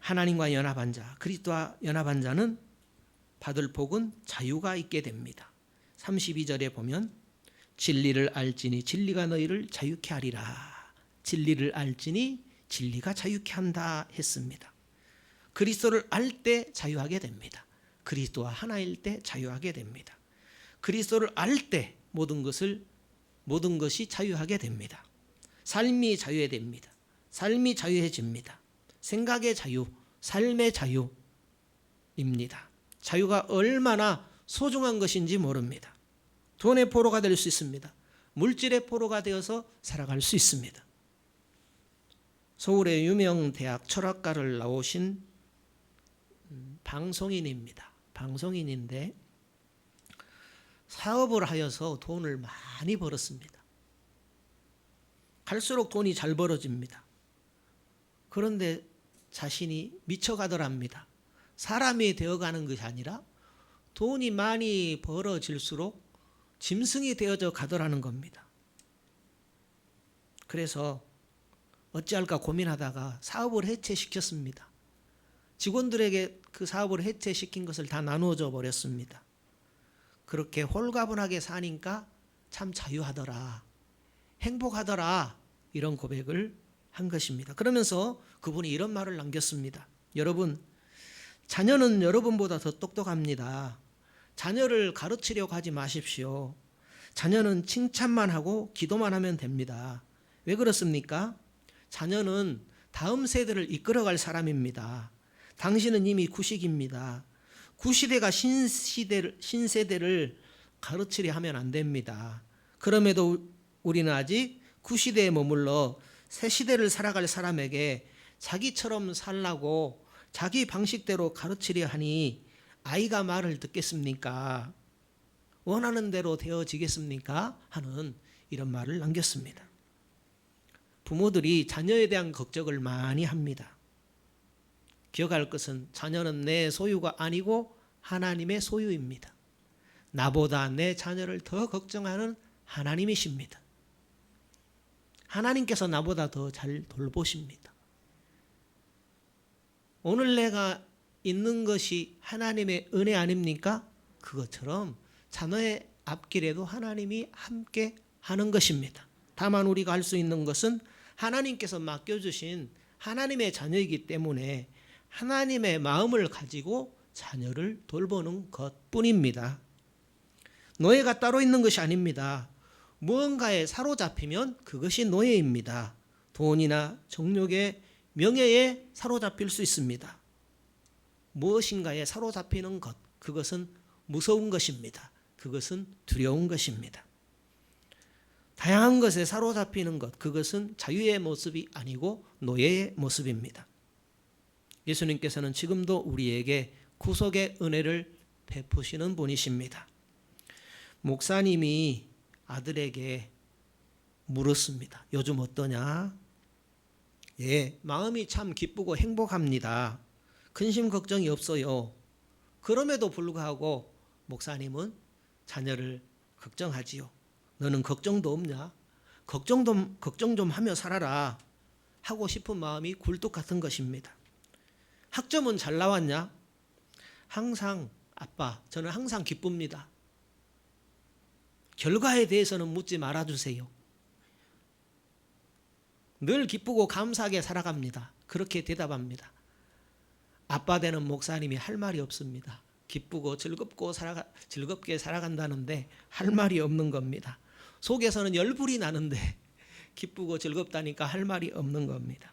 하나님과 연합한 자, 그리스도와 연합한 자는 받을 복은 자유가 있게 됩니다. 32절에 보면 진리를 알지니 진리가 너희를 자유케 하리라. 진리를 알지니 진리가 자유케 한다 했습니다. 그리스도를 알 때 자유하게 됩니다. 그리스도와 하나일 때 자유하게 됩니다. 그리스도를 알 때 모든 것이 자유하게 됩니다. 삶이 자유해집니다. 삶이 자유해집니다. 생각의 자유, 삶의 자유입니다. 자유가 얼마나 소중한 것인지 모릅니다. 돈의 포로가 될 수 있습니다. 물질의 포로가 되어서 살아갈 수 있습니다. 서울의 유명 대학 철학과를 나오신 방송인입니다. 방송인인데 사업을 하여서 돈을 많이 벌었습니다. 갈수록 돈이 잘 벌어집니다. 그런데 자신이 미쳐가더랍니다. 사람이 되어가는 것이 아니라 돈이 많이 벌어질수록 짐승이 되어져 가더라는 겁니다. 그래서 어찌할까 고민하다가 사업을 해체시켰습니다. 직원들에게 그 사업을 해체시킨 것을 다 나누어줘 버렸습니다. 그렇게 홀가분하게 사니까 참 자유하더라, 행복하더라, 이런 고백을 한 것입니다. 그러면서 그분이 이런 말을 남겼습니다. 여러분, 자녀는 여러분보다 더 똑똑합니다. 자녀를 가르치려고 하지 마십시오. 자녀는 칭찬만 하고 기도만 하면 됩니다. 왜 그렇습니까? 자녀는 다음 세대를 이끌어갈 사람입니다. 당신은 이미 구식입니다. 구시대가 신세대를 가르치려 하면 안 됩니다. 그럼에도 우리는 아직 구시대에 머물러 새시대를 살아갈 사람에게 자기처럼 살라고 자기 방식대로 가르치려 하니 아이가 말을 듣겠습니까? 원하는 대로 되어지겠습니까? 하는 이런 말을 남겼습니다. 부모들이 자녀에 대한 걱정을 많이 합니다. 기억할 것은 자녀는 내 소유가 아니고 하나님의 소유입니다. 나보다 내 자녀를 더 걱정하는 하나님이십니다. 하나님께서 나보다 더 잘 돌보십니다. 오늘 내가 있는 것이 하나님의 은혜 아닙니까? 그것처럼 자녀의 앞길에도 하나님이 함께 하는 것입니다. 다만 우리가 할 수 있는 것은 하나님께서 맡겨주신 하나님의 자녀이기 때문에 하나님의 마음을 가지고 자녀를 돌보는 것뿐입니다. 노예가 따로 있는 것이 아닙니다. 무언가에 사로잡히면 그것이 노예입니다. 돈이나 정욕의 명예에 사로잡힐 수 있습니다. 무엇인가에 사로잡히는 것, 그것은 무서운 것입니다. 그것은 두려운 것입니다. 다양한 것에 사로잡히는 것, 그것은 자유의 모습이 아니고 노예의 모습입니다. 예수님께서는 지금도 우리에게 구속의 은혜를 베푸시는 분이십니다. 목사님이 아들에게 물었습니다. 요즘 어떠냐? 예, 마음이 참 기쁘고 행복합니다. 근심 걱정이 없어요. 그럼에도 불구하고 목사님은 자녀를 걱정하지요. 너는 걱정도 없냐? 걱정 좀 하며 살아라. 하고 싶은 마음이 굴뚝 같은 것입니다. 학점은 잘 나왔냐? 항상 아빠, 저는 항상 기쁩니다. 결과에 대해서는 묻지 말아주세요. 늘 기쁘고 감사하게 살아갑니다. 그렇게 대답합니다. 아빠 되는 목사님이 할 말이 없습니다. 기쁘고 즐겁게 살아간다는데 할 말이 없는 겁니다. 속에서는 열불이 나는데 기쁘고 즐겁다니까 할 말이 없는 겁니다.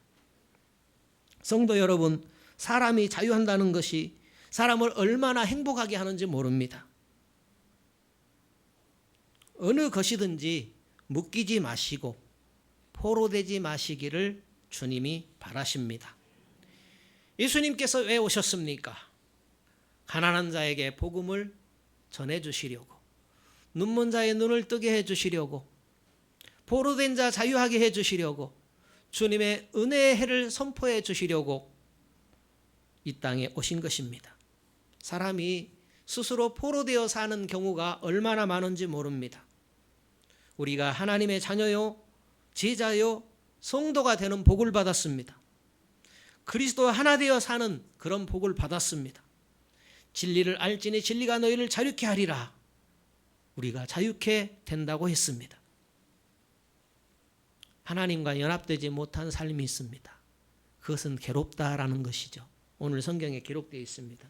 성도 여러분, 사람이 자유한다는 것이 사람을 얼마나 행복하게 하는지 모릅니다. 어느 것이든지 묶이지 마시고 포로되지 마시기를 주님이 바라십니다. 예수님께서 왜 오셨습니까? 가난한 자에게 복음을 전해주시려고, 눈먼 자의 눈을 뜨게 해주시려고, 포로된 자 자유하게 해주시려고, 주님의 은혜의 해를 선포해 주시려고 이 땅에 오신 것입니다. 사람이 스스로 포로되어 사는 경우가 얼마나 많은지 모릅니다. 우리가 하나님의 자녀요, 제자요, 성도가 되는 복을 받았습니다. 그리스도 하나 되어 사는 그런 복을 받았습니다. 진리를 알지니 진리가 너희를 자유케 하리라. 우리가 자유케 된다고 했습니다. 하나님과 연합되지 못한 삶이 있습니다. 그것은 괴롭다라는 것이죠. 오늘 성경에 기록되어 있습니다.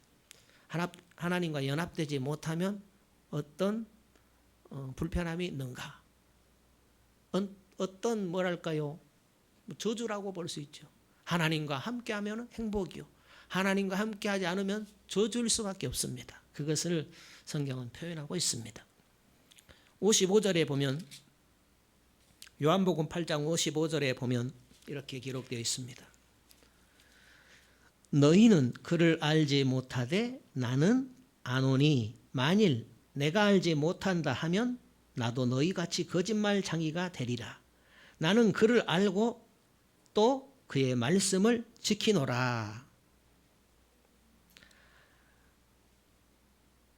하나님과 연합되지 못하면 어떤 불편함이 있는가? 어떤 뭐랄까요? 저주라고 볼 수 있죠. 하나님과 함께하면 행복이요. 하나님과 함께하지 않으면 저주일 수밖에 없습니다. 그것을 성경은 표현하고 있습니다. 55절에 보면, 요한복음 8장 55절에 보면 이렇게 기록되어 있습니다. 너희는 그를 알지 못하되 나는 아노니 만일 내가 알지 못한다 하면 나도 너희같이 거짓말쟁이가 되리라. 나는 그를 알고 또 그의 말씀을 지키노라.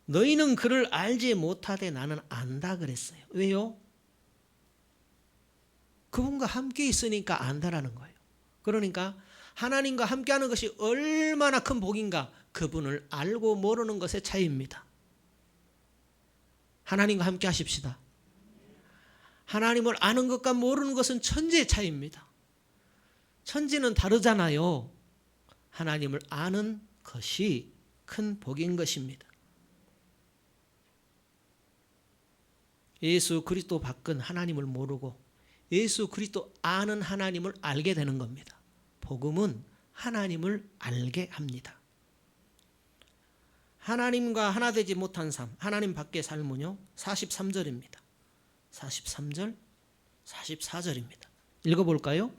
너희는 그를 알지 못하되 나는 안다 그랬어요. 왜요? 그분과 함께 있으니까 안다라는 거예요. 그러니까 하나님과 함께하는 것이 얼마나 큰 복인가, 그분을 알고 모르는 것의 차이입니다. 하나님과 함께 하십시다. 하나님을 아는 것과 모르는 것은 천지의 차이입니다. 천지는 다르잖아요. 하나님을 아는 것이 큰 복인 것입니다. 예수 그리스도 밖은 하나님을 모르고 예수 그리스도 아는 하나님을 알게 되는 겁니다. 복음은 하나님을 알게 합니다. 하나님과 하나 되지 못한 삶, 하나님 밖의 삶은요 43절입니다. 43절, 44절입니다. 읽어볼까요?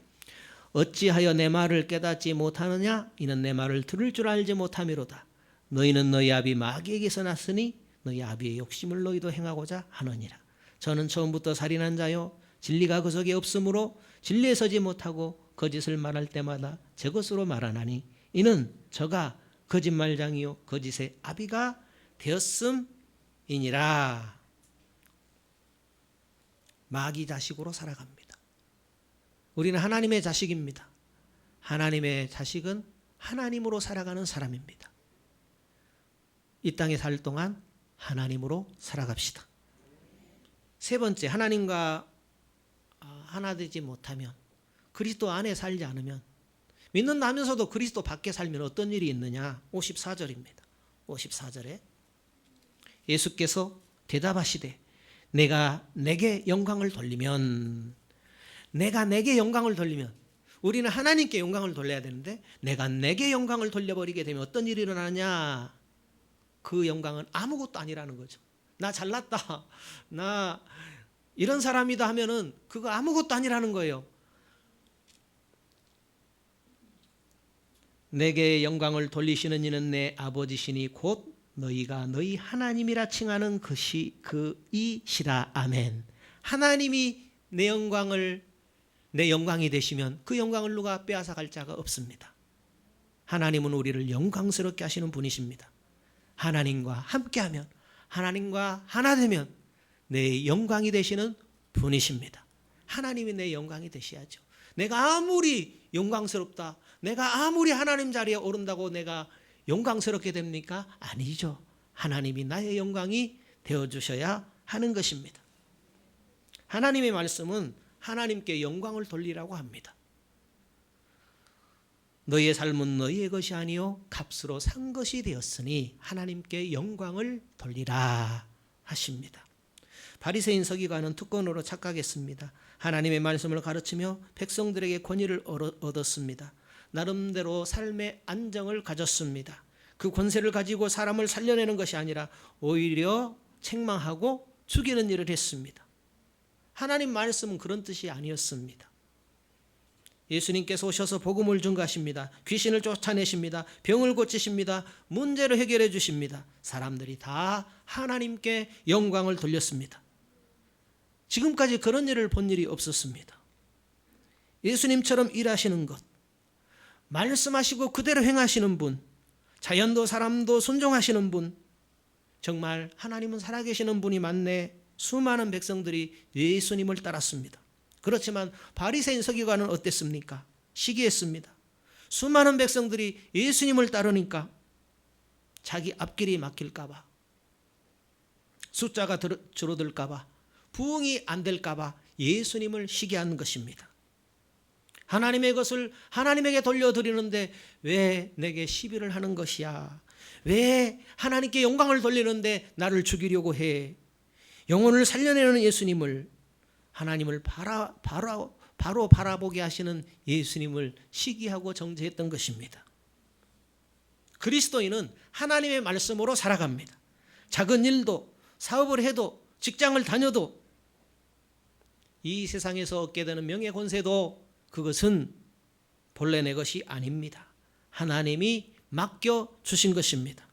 어찌하여 내 말을 깨닫지 못하느냐? 이는 내 말을 들을 줄 알지 못함이로다. 너희는 너희 아비 마귀에게서 났으니 너희 아비의 욕심을 너희도 행하고자 하느니라. 저는 처음부터 살인한 자요 진리가 그 속에 없으므로 진리에 서지 못하고 거짓을 말할 때마다 제 것으로 말하나니 이는 저가 거짓말장이요 거짓의 아비가 되었음이니라. 마귀 자식으로 살아갑니다. 우리는 하나님의 자식입니다. 하나님의 자식은 하나님으로 살아가는 사람입니다. 이 땅에 살 동안 하나님으로 살아갑시다. 세 번째, 하나님과 하나 되지 못하면, 그리스도 안에 살지 않으면, 믿는다 하면서도 그리스도 밖에 살면 어떤 일이 있느냐? 54절입니다. 54절에 예수께서 대답하시되 내가 내게 영광을 돌리면, 내가 내게 영광을 돌리면, 우리는 하나님께 영광을 돌려야 되는데 내가 내게 영광을 돌려버리게 되면 어떤 일이 일어나냐? 그 영광은 아무것도 아니라는 거죠. 나 잘났다, 나 이런 사람이다 하면은 그거 아무것도 아니라는 거예요. 내게 영광을 돌리시는 이는 내 아버지시니 곧 너희가 너희 하나님이라 칭하는 것이 그이시라. 아멘. 하나님이 내 영광이 되시면 그 영광을 누가 빼앗아갈 자가 없습니다. 하나님은 우리를 영광스럽게 하시는 분이십니다. 하나님과 함께하면, 하나님과 하나 되면 내 영광이 되시는 분이십니다. 하나님이 내 영광이 되셔야죠. 내가 아무리 영광스럽다, 내가 아무리 하나님 자리에 오른다고 내가 영광스럽게 됩니까? 아니죠. 하나님이 나의 영광이 되어주셔야 하는 것입니다. 하나님의 말씀은 하나님께 영광을 돌리라고 합니다. 너희의 삶은 너희의 것이 아니요 값으로 산 것이 되었으니 하나님께 영광을 돌리라 하십니다. 바리새인 서기관은 특권으로 착각했습니다. 하나님의 말씀을 가르치며 백성들에게 권위를 얻었습니다. 나름대로 삶의 안정을 가졌습니다. 그 권세를 가지고 사람을 살려내는 것이 아니라 오히려 책망하고 죽이는 일을 했습니다. 하나님 말씀은 그런 뜻이 아니었습니다. 예수님께서 오셔서 복음을 증거하십니다. 귀신을 쫓아내십니다. 병을 고치십니다. 문제를 해결해 주십니다. 사람들이 다 하나님께 영광을 돌렸습니다. 지금까지 그런 일을 본 일이 없었습니다. 예수님처럼 일하시는 것, 말씀하시고 그대로 행하시는 분, 자연도 사람도 순종하시는 분, 정말 하나님은 살아계시는 분이 맞네. 수많은 백성들이 예수님을 따랐습니다. 그렇지만 바리새인 서기관은 어땠습니까? 시기했습니다. 수많은 백성들이 예수님을 따르니까 자기 앞길이 막힐까 봐, 숫자가 줄어들까 봐, 부흥이 안 될까 봐 예수님을 시기하는 것입니다. 하나님의 것을 하나님에게 돌려드리는데 왜 내게 시비를 하는 것이야? 왜 하나님께 영광을 돌리는데 나를 죽이려고 해? 영혼을 살려내는 예수님을, 하나님을 바로 바라보게 하시는 예수님을 시기하고 정죄했던 것입니다. 그리스도인은 하나님의 말씀으로 살아갑니다. 작은 일도, 사업을 해도, 직장을 다녀도, 이 세상에서 얻게 되는 명예 권세도 그것은 본래 내 것이 아닙니다. 하나님이 맡겨주신 것입니다.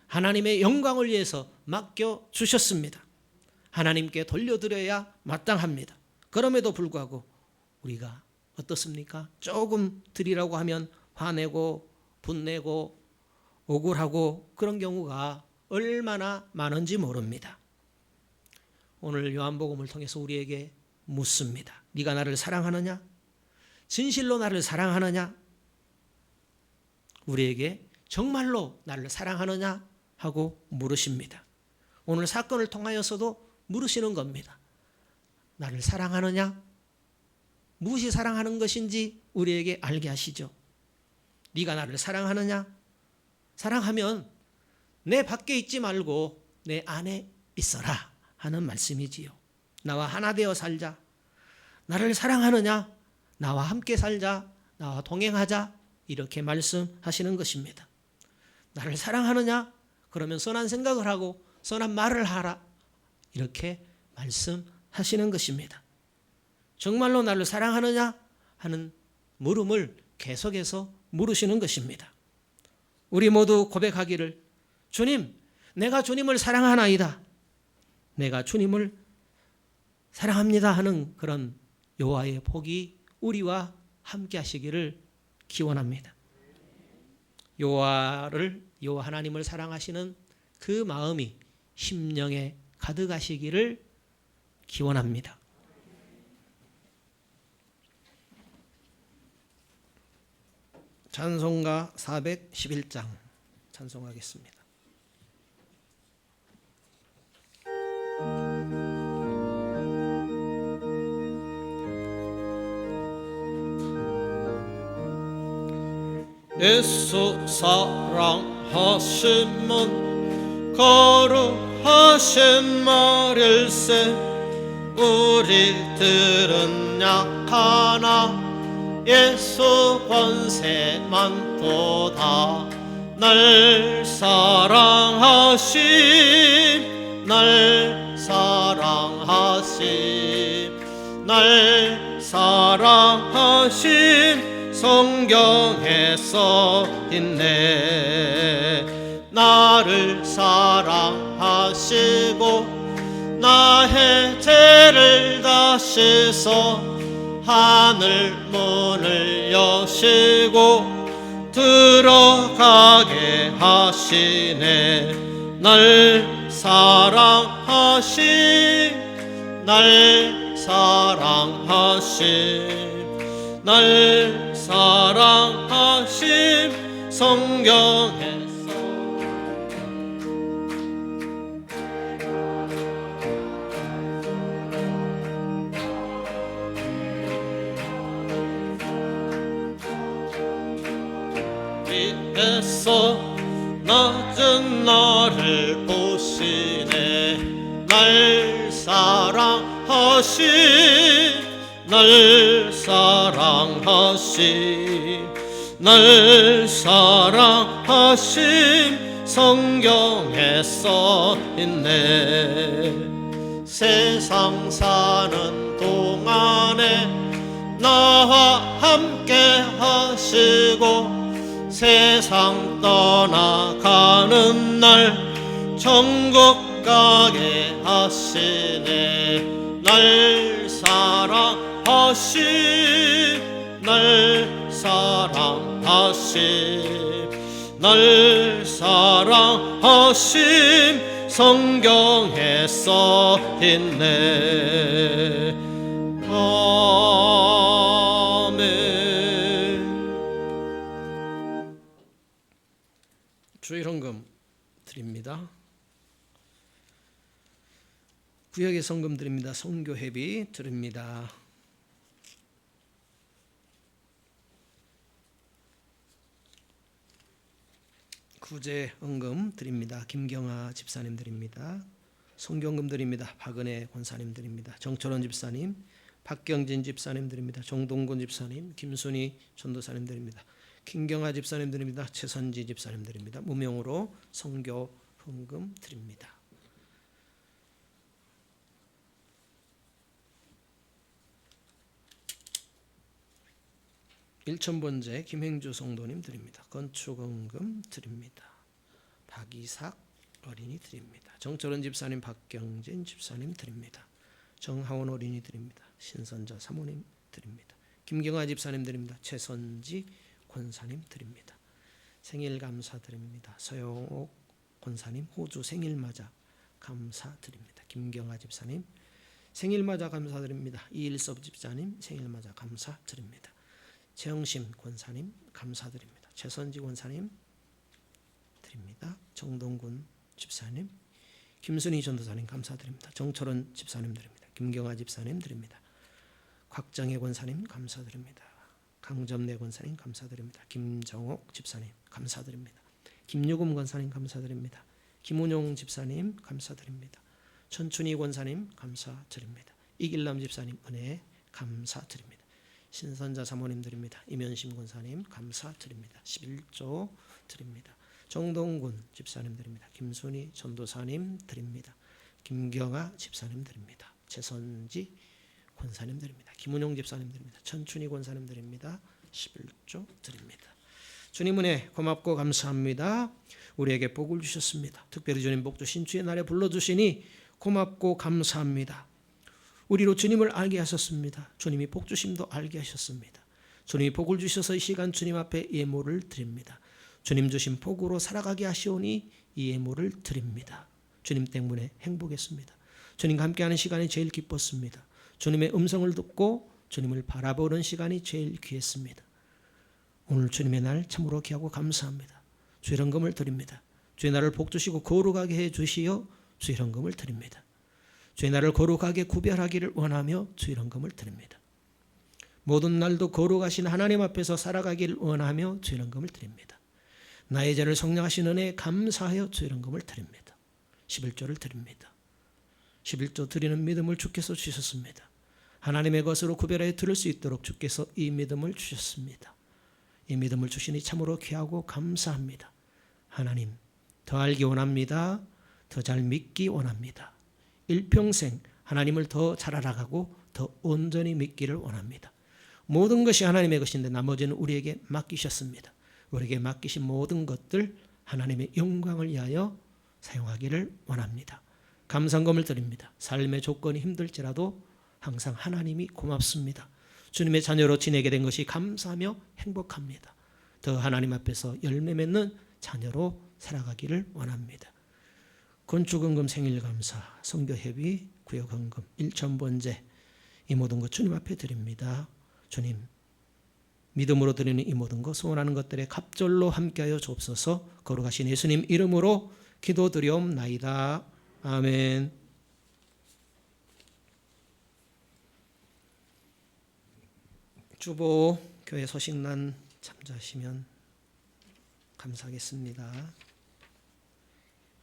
하나님의 영광을 위해서 맡겨주셨습니다. 하나님께 돌려드려야 마땅합니다. 그럼에도 불구하고 우리가 어떻습니까? 조금 드리라고 하면 화내고 분내고 억울하고 그런 경우가 얼마나 많은지 모릅니다. 오늘 요한복음을 통해서 우리에게 묻습니다. 네가 나를 사랑하느냐? 진실로 나를 사랑하느냐? 우리에게 정말로 나를 사랑하느냐? 하고 물으십니다. 오늘 사건을 통하여서도 물으시는 겁니다. 나를 사랑하느냐? 무엇이 사랑하는 것인지 우리에게 알게 하시죠. 네가 나를 사랑하느냐? 사랑하면 내 밖에 있지 말고 내 안에 있어라 하는 말씀이지요. 나와 하나 되어 살자. 나를 사랑하느냐? 나와 함께 살자. 나와 동행하자. 이렇게 말씀하시는 것입니다. 나를 사랑하느냐? 그러면 선한 생각을 하고 선한 말을 하라. 이렇게 말씀하시는 것입니다. 정말로 나를 사랑하느냐? 하는 물음을 계속해서 물으시는 것입니다. 우리 모두 고백하기를, 주님, 내가 주님을 사랑하나이다. 내가 주님을 사랑합니다 하는 그런 여호와의 복이 우리와 함께 하시기를 기원합니다. 여호와 하나님을 사랑하시는 그 마음이 심령에 가득하시기를 기원합니다. 찬송가 411장 찬송하겠습니다. 예수 사랑하심은 거룩하신 말일세. 우리들은 약하나 예수 권세만 보다. 날 사랑하신 날 사랑하심 날 사랑하심 성경에 써있네. 나를 사랑하시고 나의 죄를 다 씻어 하늘 문을 여시고 들어가게 하시네. 날 사랑하심 날 사랑하심 날 사랑하심 성경에 위에서 낮은 나를 보시네. 날 사랑하심 날 사랑하심 날 사랑하심 성경에 써있네. 세상 사는 동안에 나와 함께 하시고 세상 떠나가는 날 천국 가게 하시네. 날 사랑하심 날 사랑하심 날 사랑하심 성경에 써있네. 아멘. 주일 헌금 드립니다. 구역의 성금 드립니다. 선교회비 드립니다. 구제 헌금 드립니다. 김경아 집사님 드립니다. 성경금 드립니다. 박은혜 권사님 드립니다. 정철원 집사님, 박경진 집사님 드립니다. 정동근 집사님, 김순희 전도사님 드립니다. 김경아 집사님 드립니다. 최선지 집사님 드립니다. 무명으로 성교 헌금 드립니다. 일천번제 김행주 성도님 드립니다. 건축헌금 드립니다. 박이삭 어린이 드립니다. 정철원 집사님, 박경진 집사님 드립니다. 정하원 어린이 드립니다. 신선자 사모님 드립니다. 김경아 집사님 드립니다. 최선지 권사님 드립니다. 생일 감사드립니다. 서영옥 권사님 호주 생일 맞아 감사드립니다. 김경아 집사님 생일 맞아 감사드립니다. 이일섭 집사님 생일 맞아 감사드립니다. 최영심 권사님 감사드립니다. 최선지 권사님 드립니다. 정동군 집사님, 김순희 전도사님 감사드립니다. 정철원 집사님 드립니다. 김경아 집사님 드립니다. 곽정혜 권사님 감사드립니다. 강점래 권사님 감사드립니다. 김정옥 집사님 감사드립니다. 김유금 권사님 감사드립니다. 김운용 집사님 감사드립니다. 천춘희 권사님 감사드립니다. 이길남 집사님 은혜 감사드립니다. 신선자 사모님 드립니다. 이면심 권사님 감사드립니다. 11조 드립니다. 정동군 집사님 드립니다. 김순희 전도사님 드립니다. 김경아 집사님 드립니다. 최선지 권사님 드립니다. 김은용 집사님 드립니다. 천춘희 권사님 드립니다. 11조 드립니다. 주님 은혜 고맙고 감사합니다. 우리에게 복을 주셨습니다. 특별히 주님 복 주신 주의 날에 불러주시니 고맙고 감사합니다. 우리로 주님을 알게 하셨습니다. 주님이 복 주심도 알게 하셨습니다. 주님이 복을 주셔서 이 시간 주님 앞에 예물을 드립니다. 주님 주신 복으로 살아가게 하시오니 이 예물을 드립니다. 주님 때문에 행복했습니다. 주님과 함께하는 시간이 제일 기뻤습니다. 주님의 음성을 듣고 주님을 바라보는 시간이 제일 귀했습니다. 오늘 주님의 날 참으로 귀하고 감사합니다. 주의 헌금을 드립니다. 주의 날을 복 주시고 거룩하게 해 주시어 주의 헌금을 드립니다. 주의 날을 거룩하게 구별하기를 원하며 주의 헌금을 드립니다. 모든 날도 거룩하신 하나님 앞에서 살아가기를 원하며 주의 헌금을 드립니다. 나의 죄를 성령하신 은혜에 감사하여 주의 헌금을 드립니다. 11조를 드립니다. 11조 드리는 믿음을 주께서 주셨습니다. 하나님의 것으로 구별하여 들을 수 있도록 주께서 이 믿음을 주셨습니다. 이 믿음을 주시니 참으로 귀하고 감사합니다. 하나님 더 알기 원합니다. 더 잘 믿기 원합니다. 일평생 하나님을 더 잘 알아가고 더 온전히 믿기를 원합니다. 모든 것이 하나님의 것인데 나머지는 우리에게 맡기셨습니다. 우리에게 맡기신 모든 것들 하나님의 영광을 위하여 사용하기를 원합니다. 감사금을 드립니다. 삶의 조건이 힘들지라도 항상 하나님이 고맙습니다. 주님의 자녀로 지내게 된 것이 감사하며 행복합니다. 더 하나님 앞에서 열매 맺는 자녀로 살아가기를 원합니다. 건축헌금 생일감사, 선교회비, 구역헌금, 일천번제 이 모든 것 주님 앞에 드립니다. 주님, 믿음으로 드리는 이 모든 것, 소원하는 것들에 갑절로 함께하여 주옵소서. 거룩하신 예수님 이름으로 기도드리옵나이다. 아멘. 주보 교회 소식란 참조하시면 감사하겠습니다.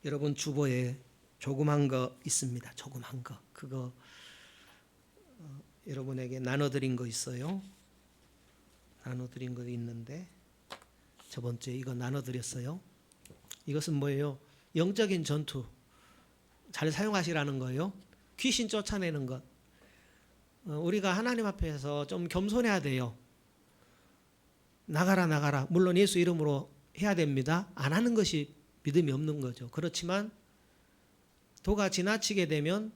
여러분 주보에 조그만 거 있습니다. 조그만 거. 그거 여러분에게 나눠드린 거 있어요. 나눠드린 거 있는데 저번 주에 이거 나눠드렸어요. 이것은 뭐예요? 영적인 전투 잘 사용하시라는 거예요. 귀신 쫓아내는 것. 우리가 하나님 앞에서 좀 겸손해야 돼요. 나가라 나가라. 물론 예수 이름으로 해야 됩니다. 안 하는 것이 믿음이 없는 거죠. 그렇지만 도가 지나치게 되면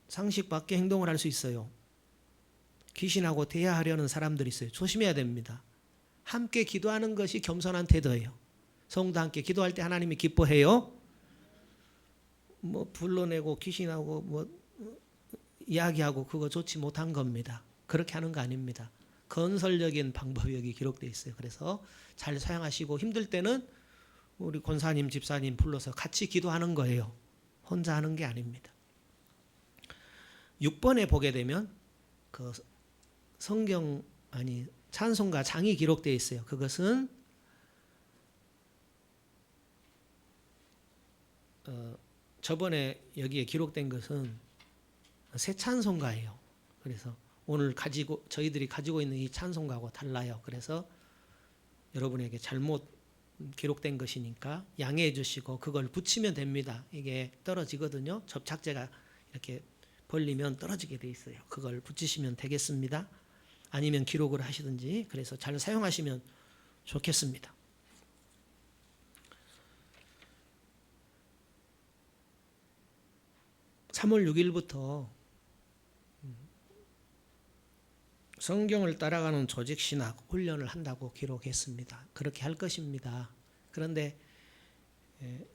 상식 밖의 행동을 할 수 있어요. 귀신하고 대화하려는 사람들이 있어요. 조심해야 됩니다. 함께 기도하는 것이 겸손한 태도예요. 성도 함께 기도할 때 하나님이 기뻐해요. 뭐 불러내고 귀신하고 뭐 이야기하고 그거 좋지 못한 겁니다. 그렇게 하는 거 아닙니다. 건설적인 방법이 여기 기록되어 있어요. 그래서 잘 사용하시고 힘들 때는 우리 권사님, 집사님 불러서 같이 기도하는 거예요. 혼자 하는 게 아닙니다. 6번에 보게 되면 그 성경 찬송가 장이 기록되어 있어요. 그것은 저번에 여기에 기록된 것은 새 찬송가예요. 그래서 오늘 저희들이 가지고 있는 이 찬송가하고 달라요. 그래서 여러분에게 잘못 기록된 것이니까 양해해 주시고 그걸 붙이면 됩니다. 이게 떨어지거든요. 접착제가 이렇게 벌리면 떨어지게 돼 있어요. 그걸 붙이시면 되겠습니다. 아니면 기록을 하시든지 그래서 잘 사용하시면 좋겠습니다. (3월 6일부터) 성경을 따라가는 조직신학 훈련을 한다고 기록했습니다. 그렇게 할 것입니다. 그런데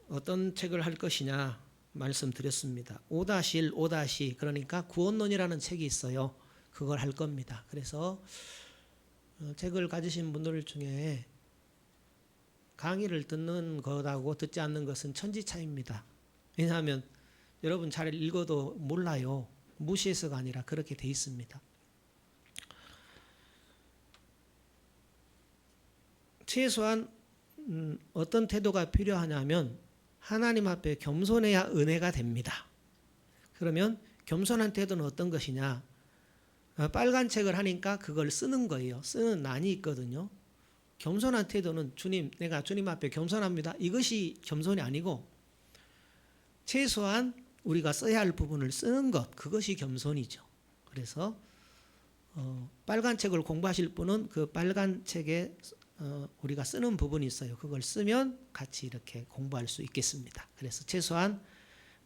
어떤 책을 할 것이냐 말씀드렸습니다. 5-1, 5- 그러니까 구원론이라는 책이 있어요. 그걸 할 겁니다. 그래서 책을 가지신 분들 중에 강의를 듣는 것하고 듣지 않는 것은 천지차이입니다. 왜냐하면 여러분 잘 읽어도 몰라요. 무시해서가 아니라 그렇게 돼 있습니다. 최소한 어떤 태도가 필요하냐면 하나님 앞에 겸손해야 은혜가 됩니다. 그러면 겸손한 태도는 어떤 것이냐? 빨간 책을 하니까 그걸 쓰는 거예요. 쓰는 난이 있거든요. 겸손한 태도는 주님, 내가 주님 앞에 겸손합니다. 이것이 겸손이 아니고 최소한 우리가 써야 할 부분을 쓰는 것, 그것이 겸손이죠. 그래서 빨간 책을 공부하실 분은 그 빨간 책에 우리가 쓰는 부분이 있어요. 그걸 쓰면 같이 이렇게 공부할 수 있겠습니다. 그래서 최소한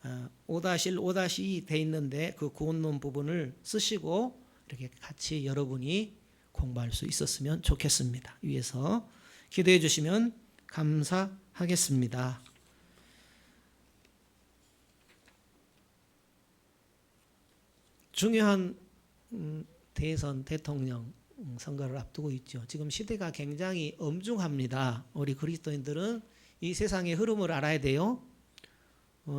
5-1, 5-2 돼 있는데 그 구원론 부분을 쓰시고 이렇게 같이 여러분이 공부할 수 있었으면 좋겠습니다. 위에서 기도해 주시면 감사하겠습니다. 중요한 대선 대통령 선거를 앞두고 있죠. 지금 시대가 굉장히 엄중합니다. 우리 그리스도인들은 이 세상의 흐름을 알아야 돼요.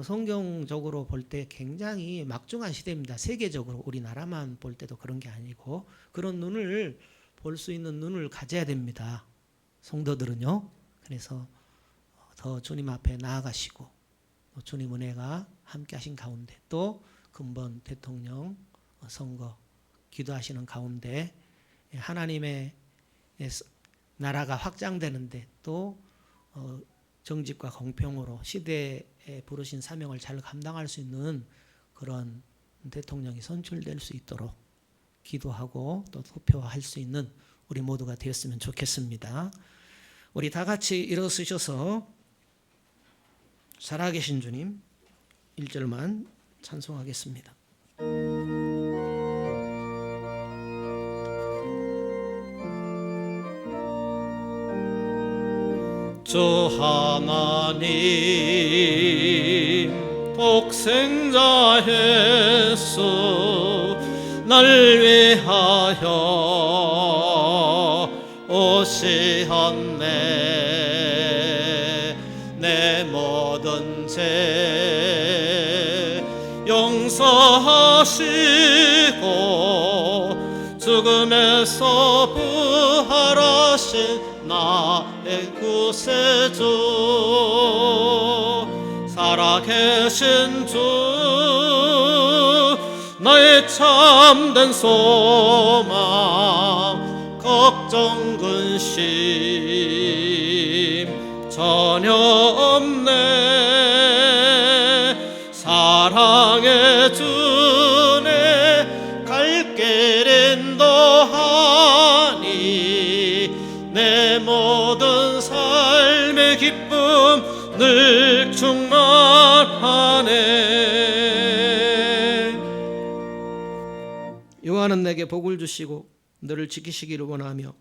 성경적으로 볼 때 굉장히 막중한 시대입니다. 세계적으로 우리나라만 볼 때도 그런 게 아니고 그런 눈을 볼 수 있는 눈을 가져야 됩니다. 성도들은요. 그래서 더 주님 앞에 나아가시고 주님 은혜가 함께 하신 가운데 또 근본 대통령 선거 기도하시는 가운데 하나님의 나라가 확장되는데 또 정직과 공평으로 시대에 부르신 사명을 잘 감당할 수 있는 그런 대통령이 선출될 수 있도록 기도하고 또 투표할 수 있는 우리 모두가 되었으면 좋겠습니다. 우리 다 같이 일어서셔서 살아계신 주님 1절만 찬송하겠습니다. 주 하나님 독생자 예수 날 위하여 오시었네. 내 모든 죄 용서하시고 죽음에서 부활하신 나의 구세주 살아계신 주 나의 참된 소망 걱정 근심 전혀 없네. 사랑의 주네 갈 길 인도하니 내 모든 삶의 기쁨 늘 충만하네. 여호와는 내게 복을 주시고 너를 지키시기를 원하며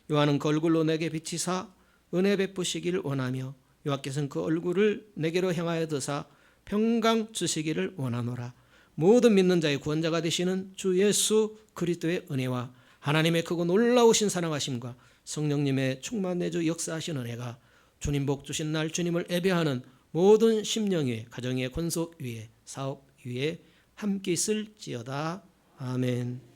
여호와는 그 얼굴로 내게 비치사 은혜 베푸시기를 원하며 여호와께서는 그 얼굴을 내게로 향하여 드사 평강 주시기를 원하노라. 모든 믿는 자의 구원자가 되시는 주 예수 그리스도의 은혜와 하나님의 크고 놀라우신 사랑하심과 성령님의 충만 내주 역사하신 은혜가 주님 복 주신 날 주님을 예배하는 모든 심령 위에 가정 위에 권속 위에 사업 위에 함께 있을지어다. 아멘.